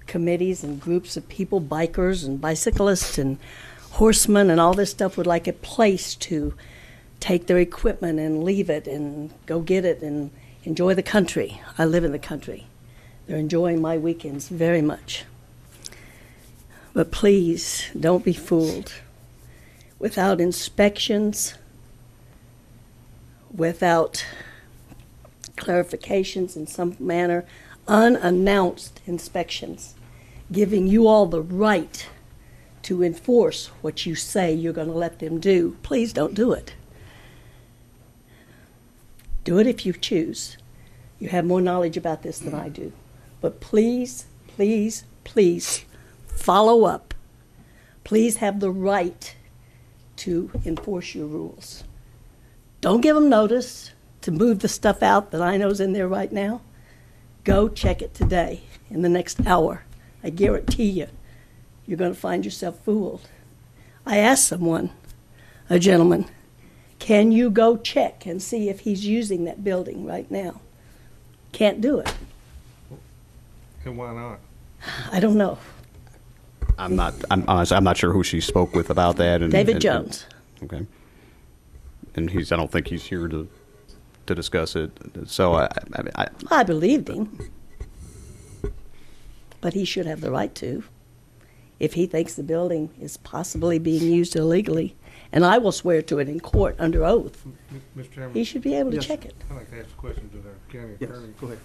committees and groups of people, bikers and bicyclists and horsemen and all this stuff would like a place to take their equipment and leave it and go get it and enjoy the country. I live in the country. They're enjoying my weekends very much. But please, don't be fooled. Without inspections, without clarifications in some manner, unannounced inspections, giving you all the right to enforce what you say you're going to let them do, please don't do it. Do it if you choose. You have more knowledge about this than I do. But please, please, please follow up. Please have the right to enforce your rules. Don't give them notice to move the stuff out that I know is in there right now. Go check it today, in the next hour. I guarantee you, you're going to find yourself fooled. I asked someone, a gentleman, can you go check and see if he's using that building right now? Can't do it. And why not? I don't know. I'm honestly, I'm not sure who she spoke with about that. David Jones. Okay. And I don't think he's here to discuss it. So I believed him. But he should have the right to. If he thinks the building is possibly being used illegally, and I will swear to it in court under oath, Mr. Chairman. he should be able to Yes. check it. I'd like to ask a question to the county Yes, attorney. go ahead.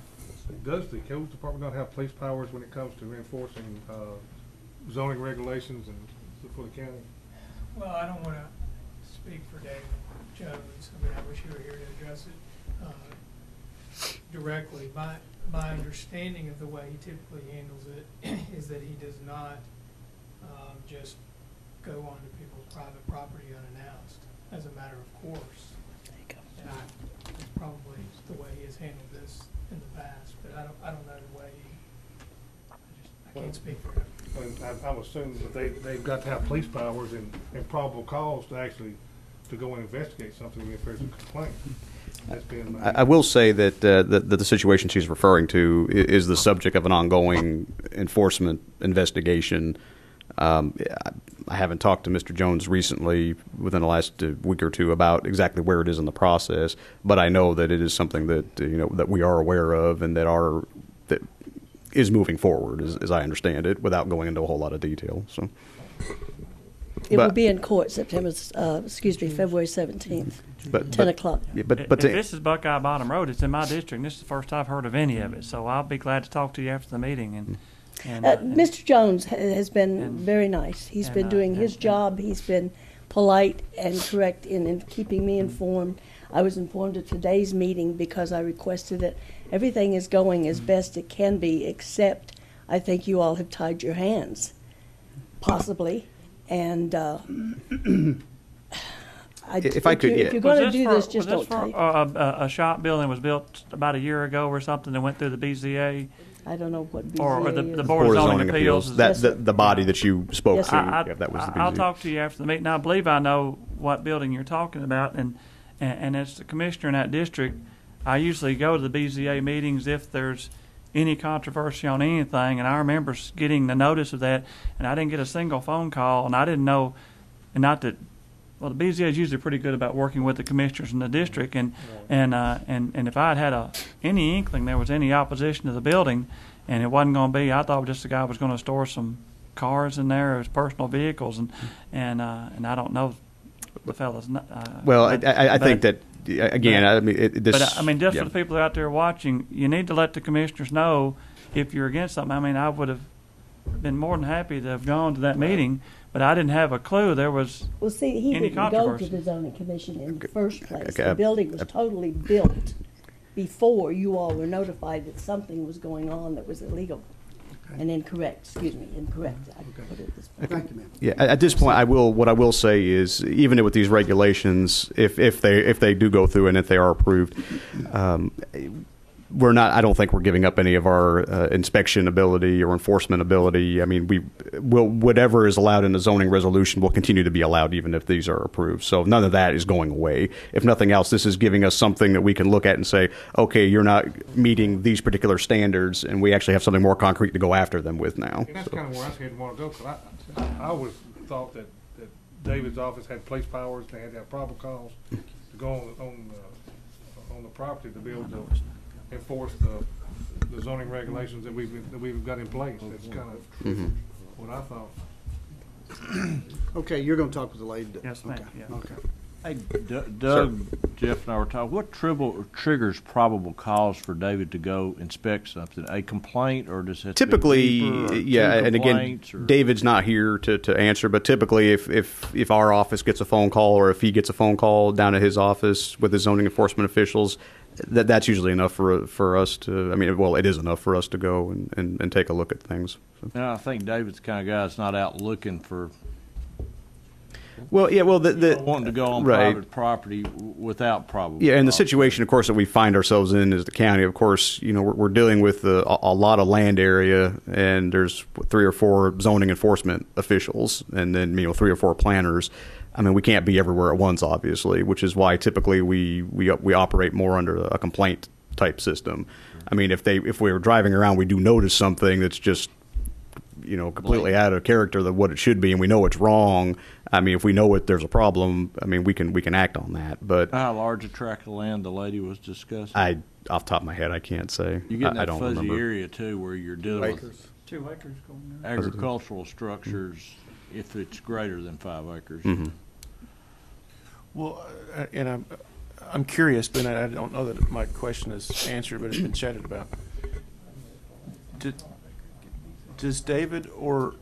Does the codes department not have police powers when it comes to enforcing zoning regulations and for the county? Well, I don't want to speak for David Jones. I mean, I wish you were here to address it directly. My understanding of the way he typically handles it is that he does not just go onto people's private property unannounced as a matter of course. And it's probably the way he has handled this in the past, but I don't know the way I can't speak for him. And I'm assuming that they've got to have police powers and probable cause to actually to go and investigate something if there's a complaint. That's been I will say that the situation she's referring to is the subject of an ongoing enforcement investigation. I haven't talked to Mr. Jones recently within the last week or two about exactly where it is in the process, but I know that it is something that that we are aware of and that is moving forward, as I understand it, without going into a whole lot of detail. So It will be in court February 17th, 10 o'clock. Yeah, If this is Buckeye Bottom Road, it's in my district, and this is the first I've heard of any of it, so I'll be glad to talk to you after the meeting. And Mr. Jones has been very nice. He's been doing his job. He's been polite and correct in keeping me informed. I was informed of today's meeting because I requested it. Everything is going as best it can be, except I think you all have tied your hands, possibly. And if I could, if you're going to do this, just was don't this take. a shop building was built about a year ago or something that went through the BZA? I don't know what BZA or is. the Board of Zoning Appeals. The body that you spoke Yes, to. sir. Yeah, that was the I'll BZA. talk to you after the meeting. I believe I know what building you're talking about, and as the commissioner in that district, I usually go to the BZA meetings if there's any controversy on anything, and I remember getting the notice of that, and I didn't get a single phone call, and I didn't know and not that, well, the BZA is usually pretty good about working with the commissioners in the district, and if I'd had any inkling there was any opposition to the building, and it wasn't going to be, I thought just the guy was going to store some cars in there, his personal vehicles, and I don't know the fellas. Well, I think that, again, I mean, this. But I mean, just yeah. for the people out there watching, you need to let the commissioners know if you're against something. I mean, I would have been more than happy to have gone to that meeting, but I didn't have a clue there was Well, see, he any didn't go to controversy. the zoning commission in the first place. Okay, The building was totally built before you all were notified that something was going on that was illegal and incorrect. Excuse me, incorrect. I put it this way. Thank you, ma'am. Yeah, at this point, what I will say is, even with these regulations, if they do go through and if they are approved, I don't think we're giving up any of our inspection ability or enforcement ability. I mean, whatever is allowed in the zoning resolution will continue to be allowed even if these are approved. So none of that is going away. If nothing else, this is giving us something that we can look at and say, okay, you're not meeting these particular standards, and we actually have something more concrete to go after them with now. And that's kind of where I didn't want to go, because I always thought that David's office had police powers, they had to have probable cause to go on the property to be able to enforce the zoning regulations that we've got in place. That's kind of what I thought. Okay, you're going to talk with the lady. Yes, ma'am. Okay. Yeah. Okay. Hey, Doug, Jeff, and I were talking. What triggers probable cause for David to go inspect something? A complaint, or does it Typically, yeah, and again, or? David's not here to answer, but typically, if our office gets a phone call, or if he gets a phone call down at his office with his zoning enforcement officials, that's usually enough for us to. I mean, well, it is enough for us to go and take a look at things. So. Now, I think David's the kind of guy that's not out looking for. Well, yeah, well, wanting to go on right. private property without probable. Yeah, and the cause. situation, of course, that we find ourselves in is the county. Of course, you know, we're dealing with a lot of land area, and there's 3 or 4 zoning enforcement officials, and then 3 or 4 planners. I mean, we can't be everywhere at once, obviously, which is why typically we operate more under a complaint type system. I mean, if we were driving around, we do notice something that's just completely out of character than what it should be, and we know it's wrong. I mean, if we know there's a problem, I mean, we can act on that. But how large a tract of land the lady was discussing? Off the top of my head, I can't say. You get in that I don't fuzzy remember. area too, where you're dealing with 2 acres going on. agricultural structures if it's greater than 5 acres. Mm-hmm. Well, and I'm curious, but I don't know that my question is answered, but it's been chatted about. Does David or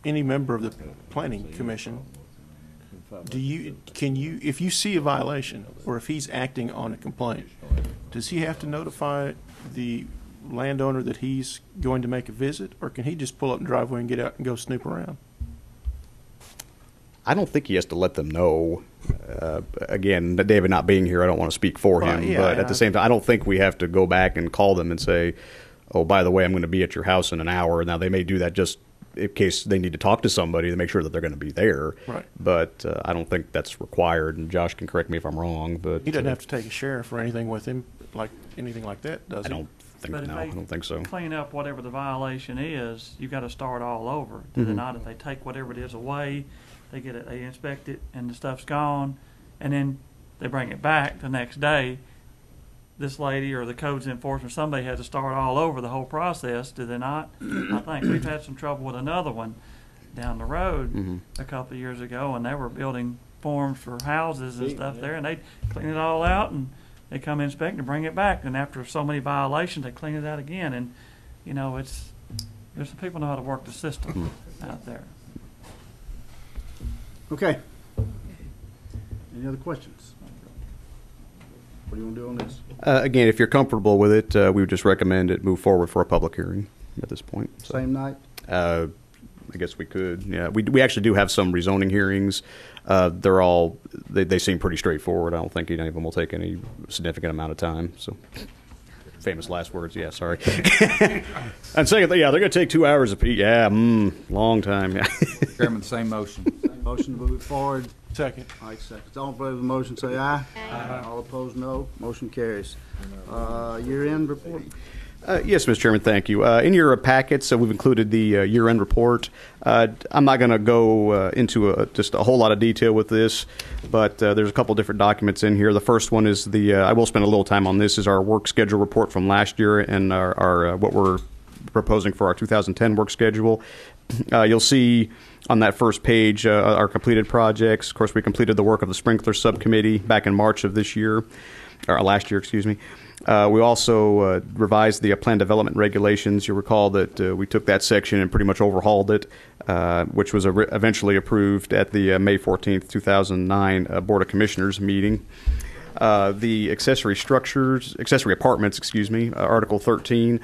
any member of the planning commission, can you, if you see a violation or if he's acting on a complaint, does he have to notify the landowner that he's going to make a visit, or can he just pull up in the driveway and get out and go snoop around? I don't think he has to let them know. Again, David not being here, I don't want to speak for him. Yeah, but at the same time, I don't think we have to go back and call them and say, oh, by the way, I'm going to be at your house in an hour. Now, they may do that just in case they need to talk to somebody to make sure that they're going to be there. Right. But I don't think that's required, and Josh can correct me if I'm wrong. But He doesn't have to take a sheriff or anything with him, like anything like that, does I he? don't think But if no. they I don't think so. Clean up whatever the violation is, you got to start all over. Do they Mhm. not? If they take whatever it is away, they get it, they inspect it, and the stuff's gone, and then they bring it back the next day. This lady or the codes enforcement, somebody had to start all over the whole process. Do they not? I think we've had some trouble with another one down the road a couple of years ago, and they were building forms for houses and stuff there, and they clean it all out, and they come inspect and bring it back, and after so many violations, they clean it out again. And there's some people know how to work the system out there. Okay. Any other questions? What do you want to do on this? Again, if you're comfortable with it, we would just recommend it move forward for a public hearing at this point. So, Same night? I guess we could. Yeah, we actually do have some rezoning hearings. They're all they seem pretty straightforward. I don't think any of them will take any significant amount of time. So, famous last words. Yeah, sorry. And second, yeah, they're going to take 2 hours apiece. Yeah, long time. Yeah. Chairman, same motion. Motion to move forward. Second. Mike seconds. All in favor of the motion, say aye. Aye. All opposed, no. Motion carries. Year-end report. Yes, Mr. Chairman, thank you. In your packets, we've included the year-end report. I'm not going to go into just a whole lot of detail with this, but there's a couple different documents in here. The first one is I will spend a little time on this, is our work schedule report from last year and our what we're proposing for our 2010 work schedule. You'll see on that first page our completed projects. Of course, we completed the work of the sprinkler subcommittee back in March of this year, or last year, excuse me. We also revised the plan development regulations. You'll recall that we took that section and pretty much overhauled it, which was eventually approved at the May 14th, 2009 Board of Commissioners meeting. The accessory apartments, Article 13.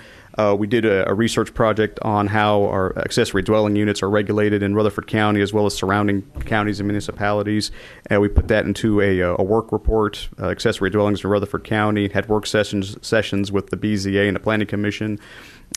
We did a research project on how our accessory dwelling units are regulated in Rutherford County as well as surrounding counties and municipalities. And we put that into a work report, accessory dwellings in Rutherford County, had work sessions with the BZA and the Planning Commission.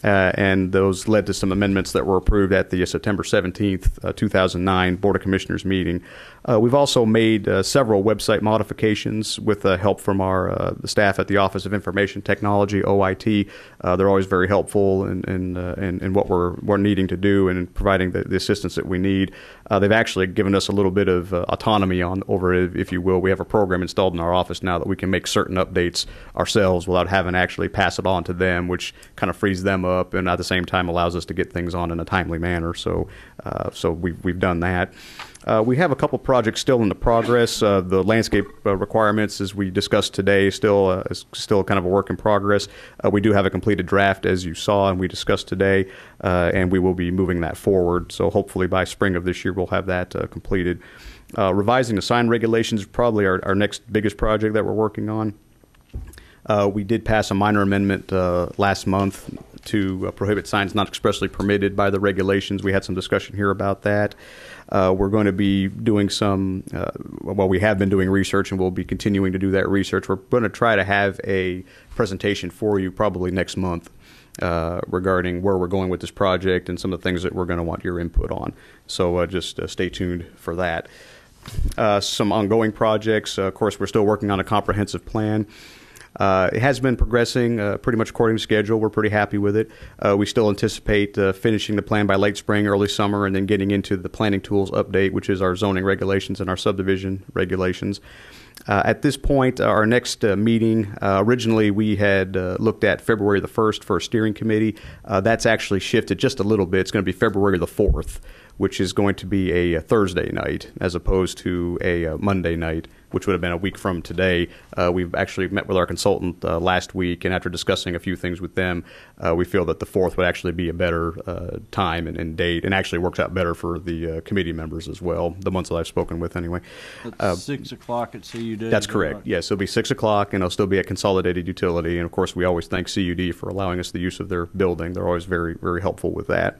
And those led to some amendments that were approved at the September 17th, 2009 Board of Commissioners meeting. We've also made several website modifications with help from the staff at the Office of Information Technology, OIT. They're always very helpful in what we're needing to do and in providing the assistance that we need. They've actually given us a little bit of autonomy over it, if you will. We have a program installed in our office now that we can make certain updates ourselves without having to actually pass it on to them, which kind of frees them up and at the same time allows us to get things on in a timely manner. So we've done that. We have a couple projects still in the progress. The landscape requirements, as we discussed today, is still kind of a work in progress. We do have a completed draft, as you saw, and we discussed today, and we will be moving that forward. So hopefully by spring of this year, we'll have that completed. Revising the sign regulations is probably our next biggest project that we're working on. We did pass a minor amendment last month to prohibit signs not expressly permitted by the regulations. We had some discussion here about that. We're going to be doing we have been doing research and we'll be continuing to do that research. We're going to try to have a presentation for you probably next month regarding where we're going with this project and some of the things that we're going to want your input on. So just stay tuned for that. Some ongoing projects. Of course, we're still working on a comprehensive plan. It has been progressing pretty much according to schedule. We're pretty happy with it. We still anticipate finishing the plan by late spring, early summer, and then getting into the planning tools update, which is our zoning regulations and our subdivision regulations. At this point, our next meeting, originally we had looked at February the 1st for a steering committee. That's actually shifted just a little bit. It's going to be February the 4th, which is going to be a Thursday night as opposed to a Monday night, which would have been a week from today. We've actually met with our consultant last week, and after discussing a few things with them, we feel that the 4th would actually be a better time and date, and actually works out better for the committee members as well, the ones that I've spoken with anyway. 6 o'clock at CUD? That's correct. Right? Yes, it'll be 6 o'clock, and it'll still be at Consolidated Utility, and of course we always thank CUD for allowing us the use of their building. They're always very, very helpful with that.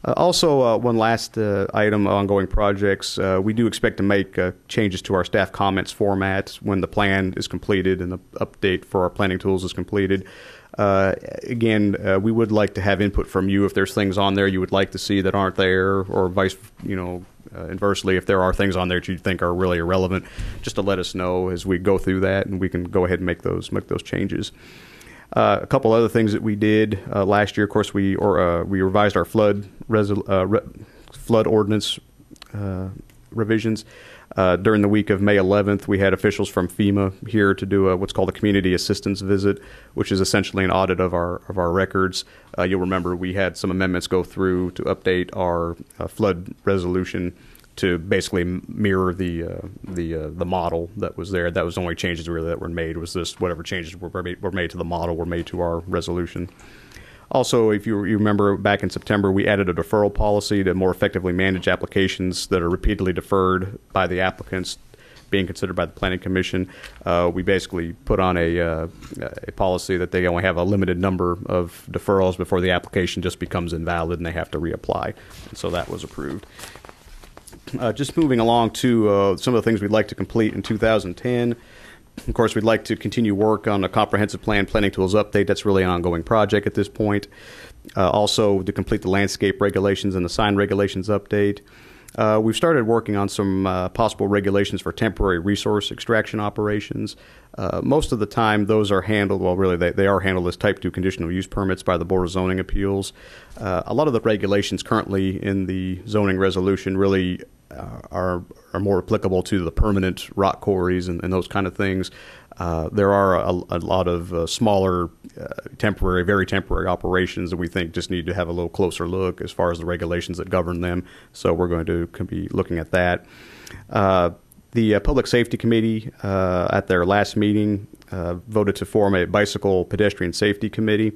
Also, one last item, ongoing projects. We do expect to make changes to our staff comments format when the plan is completed and the update for our planning tools is completed. Again, we would like to have input from you if there's things on there you would like to see that aren't there, or inversely, if there are things on there that you think are really irrelevant, just to let us know as we go through that, and we can go ahead and make those changes. A couple other things that we did last year, of course, we revised our flood ordinance revisions. During the week of May 11th, we had officials from FEMA here to do what's called a community assistance visit, which is essentially an audit of our records. You'll remember we had some amendments go through to update our flood resolution to basically mirror the model that was there. That was the only changes really that were made, was this whatever changes were made to the model were made to our resolution. Also, if you remember back in September, we added a deferral policy to more effectively manage applications that are repeatedly deferred by the applicants being considered by the Planning Commission. We basically put on a policy that they only have a limited number of deferrals before the application just becomes invalid and they have to reapply. And so that was approved. Just moving along to some of the things we'd like to complete in 2010. Of course, we'd like to continue work on a comprehensive plan planning tools update. That's really an ongoing project at this point. Also, to complete the landscape regulations and the sign regulations update. We've started working on some possible regulations for temporary resource extraction operations. Most of the time, those are handled, well, really, they are handled as Type 2 conditional use permits by the Board of Zoning Appeals. A lot of the regulations currently in the zoning resolution really are more applicable to the permanent rock quarries and those kind of things. There are a lot of smaller, temporary, very temporary operations that we think just need to have a little closer look as far as the regulations that govern them. So we're going to be looking at that. The Public Safety Committee at their last meeting voted to form a bicycle pedestrian safety committee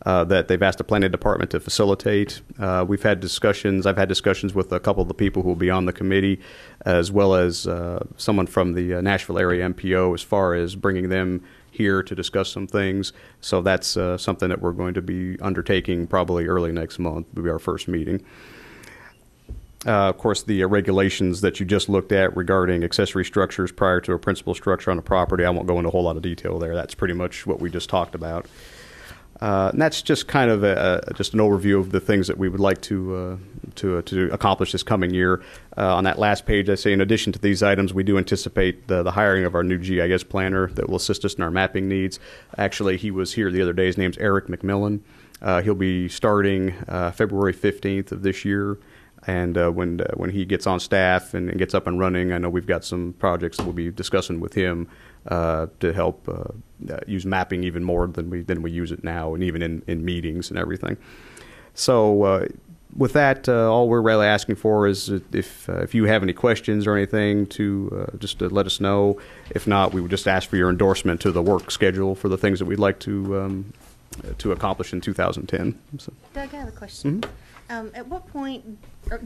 that they've asked the planning department to facilitate. We've had discussions. I've had discussions with a couple of the people who will be on the committee, as well as someone from the Nashville area MPO, as far as bringing them here to discuss some things. So that's something that we're going to be undertaking probably early next month. Will be our first meeting. Of course, the regulations that you just looked at regarding accessory structures prior to a principal structure on a property, I won't go into a whole lot of detail there. That's pretty much what we just talked about. And that's just kind of just an overview of the things that we would like to accomplish this coming year. On that last page, I say, in addition to these items, we do anticipate the hiring of our new GIS planner that will assist us in our mapping needs. Actually, he was here the other day. His name's Eric McMillan. He'll be starting February 15th of this year. And when he gets on staff and gets up and running, I know we've got some projects that we'll be discussing with him to help use mapping even more than we use it now, and even in meetings and everything. So with that, all we're really asking for is if you have any questions or anything, just to let us know. If not, we would just ask for your endorsement to the work schedule for the things that we'd like to accomplish in 2010. So. Doug, I have a question. Mm-hmm. At what point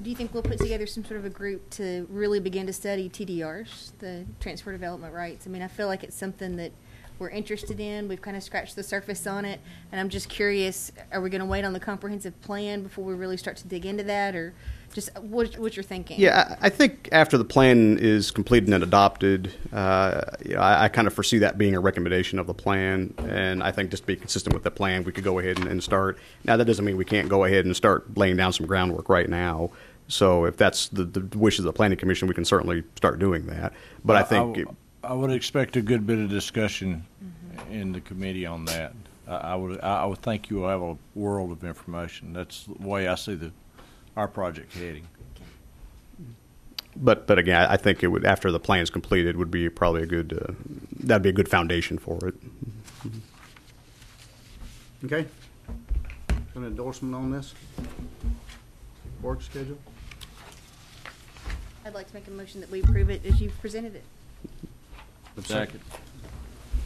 do you think we'll put together some sort of a group to really begin to study TDRs, the transfer development rights? I mean, I feel like it's something that we're interested in. We've kind of scratched the surface on it, and I'm just curious, are we going to wait on the comprehensive plan before we really start to dig into that, or just what you're thinking? Yeah, I think after the plan is completed and adopted, I kind of foresee that being a recommendation of the plan, and I think just to be consistent with the plan, we could go ahead and start. Now, that doesn't mean we can't go ahead and start laying down some groundwork right now. So if that's the wish of the Planning Commission, we can certainly start doing that. But I think I would expect a good bit of discussion in the committee on that. I would think you will have a world of information. That's the way I see our project heading. But again, I think it would, after the plan is completed, would be probably a good that'd be a good foundation for it. Okay. An endorsement on this work schedule. I'd like to make a motion that we approve it as you've presented it. Second.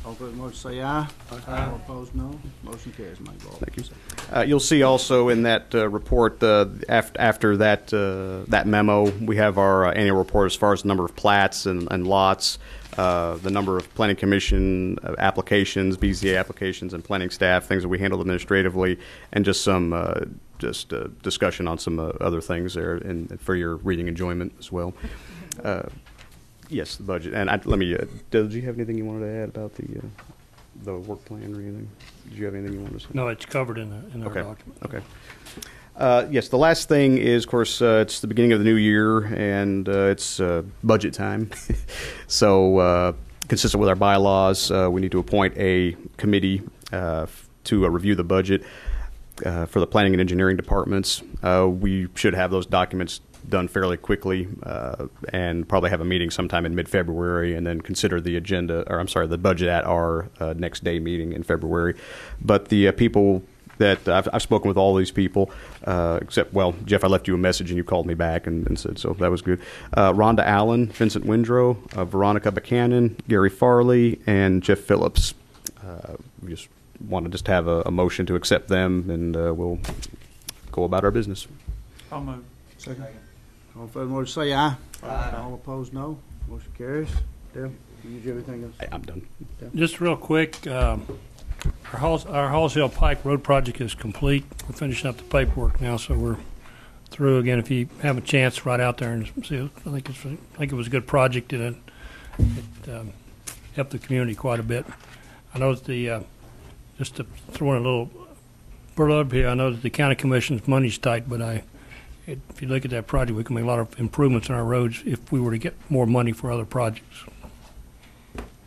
All in favor of the motion say aye. Aye. All opposed, no. Motion carries, Mike Ball. Thank you. You'll see also in that report, after that memo, we have our annual report as far as the number of plats and lots, the number of planning commission applications, BZA applications, and planning staff, things that we handle administratively, and just some discussion on some other things there, and for your reading enjoyment as well. Yes, the budget. And let me. Did you have anything you wanted to add about the work plan or anything? Did you have anything you wanted to say? No, it's covered in our document. Okay. Yes, the last thing is, of course, it's the beginning of the new year, and it's budget time. So, consistent with our bylaws, we need to appoint a committee to review the budget for the planning and engineering departments. We should have those documents done fairly quickly, and probably have a meeting sometime in mid-February, and then consider the the budget at our next day meeting in February. But the people that I've spoken with all these people, except, well, Jeff, I left you a message and you called me back and said, so that was good. Rhonda Allen, Vincent Windrow, Veronica Buchanan, Gary Farley, and Jeff Phillips. We just want to have a motion to accept them, and we'll go about our business. I'll move. Second. All in favor of the motion say aye. Aye. All opposed, no. Motion carries. Dale, do you have anything else? I'm done. Dale? Just real quick, our Hallsdale Pike Road project is complete. We're finishing up the paperwork now, so we're through. Again, if you have a chance, right out there and see it. I think it was a good project, and it helped the community quite a bit. I know that just to throw in a little blurb here, I know that the county commission's money's tight, but if you look at that project, we can make a lot of improvements in our roads if we were to get more money for other projects.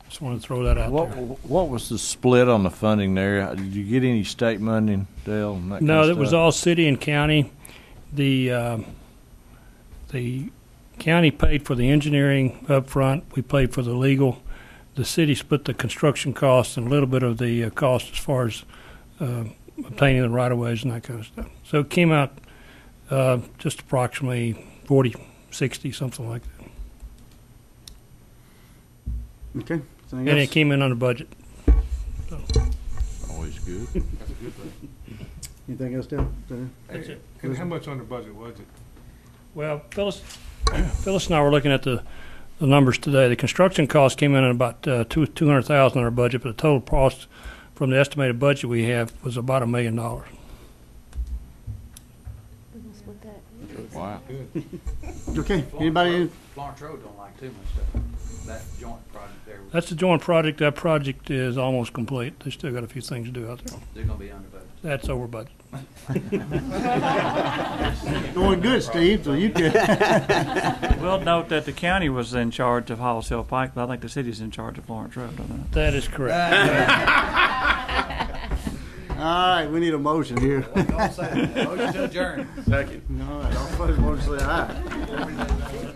Just wanted to throw that out there. What was the split on the funding there? Did you get any state money, Dale? And that No, kind that of was stuff? all city and county. The county paid for the engineering up front. We paid for the legal. The city split the construction costs and a little bit of the cost as far as obtaining the right-of-ways and that kind of stuff. So it came out just approximately 40, 60, something like that. Okay. And it came in on the budget. Always good. That's a good thing. Anything else, Dale? That's it. And how much under budget was it? Well, Phyllis and I were looking at the numbers today. The construction cost came in at about $200,000 on our budget, but the total cost from the estimated budget we have was about $1 million. Wow. Okay. Anybody? Florence Road don't like too much stuff. That joint project there, That's the joint project. That project is almost complete. They still got a few things to do out there. they're gonna be under budget. That's over budget. Going good, Steve. So you can. We'll note that the county was in charge of Hollis Hill Pike, but I think the city's in charge of Florence Road, don't it? That is correct. All right, we need a motion here. Motion to adjourn. Second. All right, all opposed, motion say aye.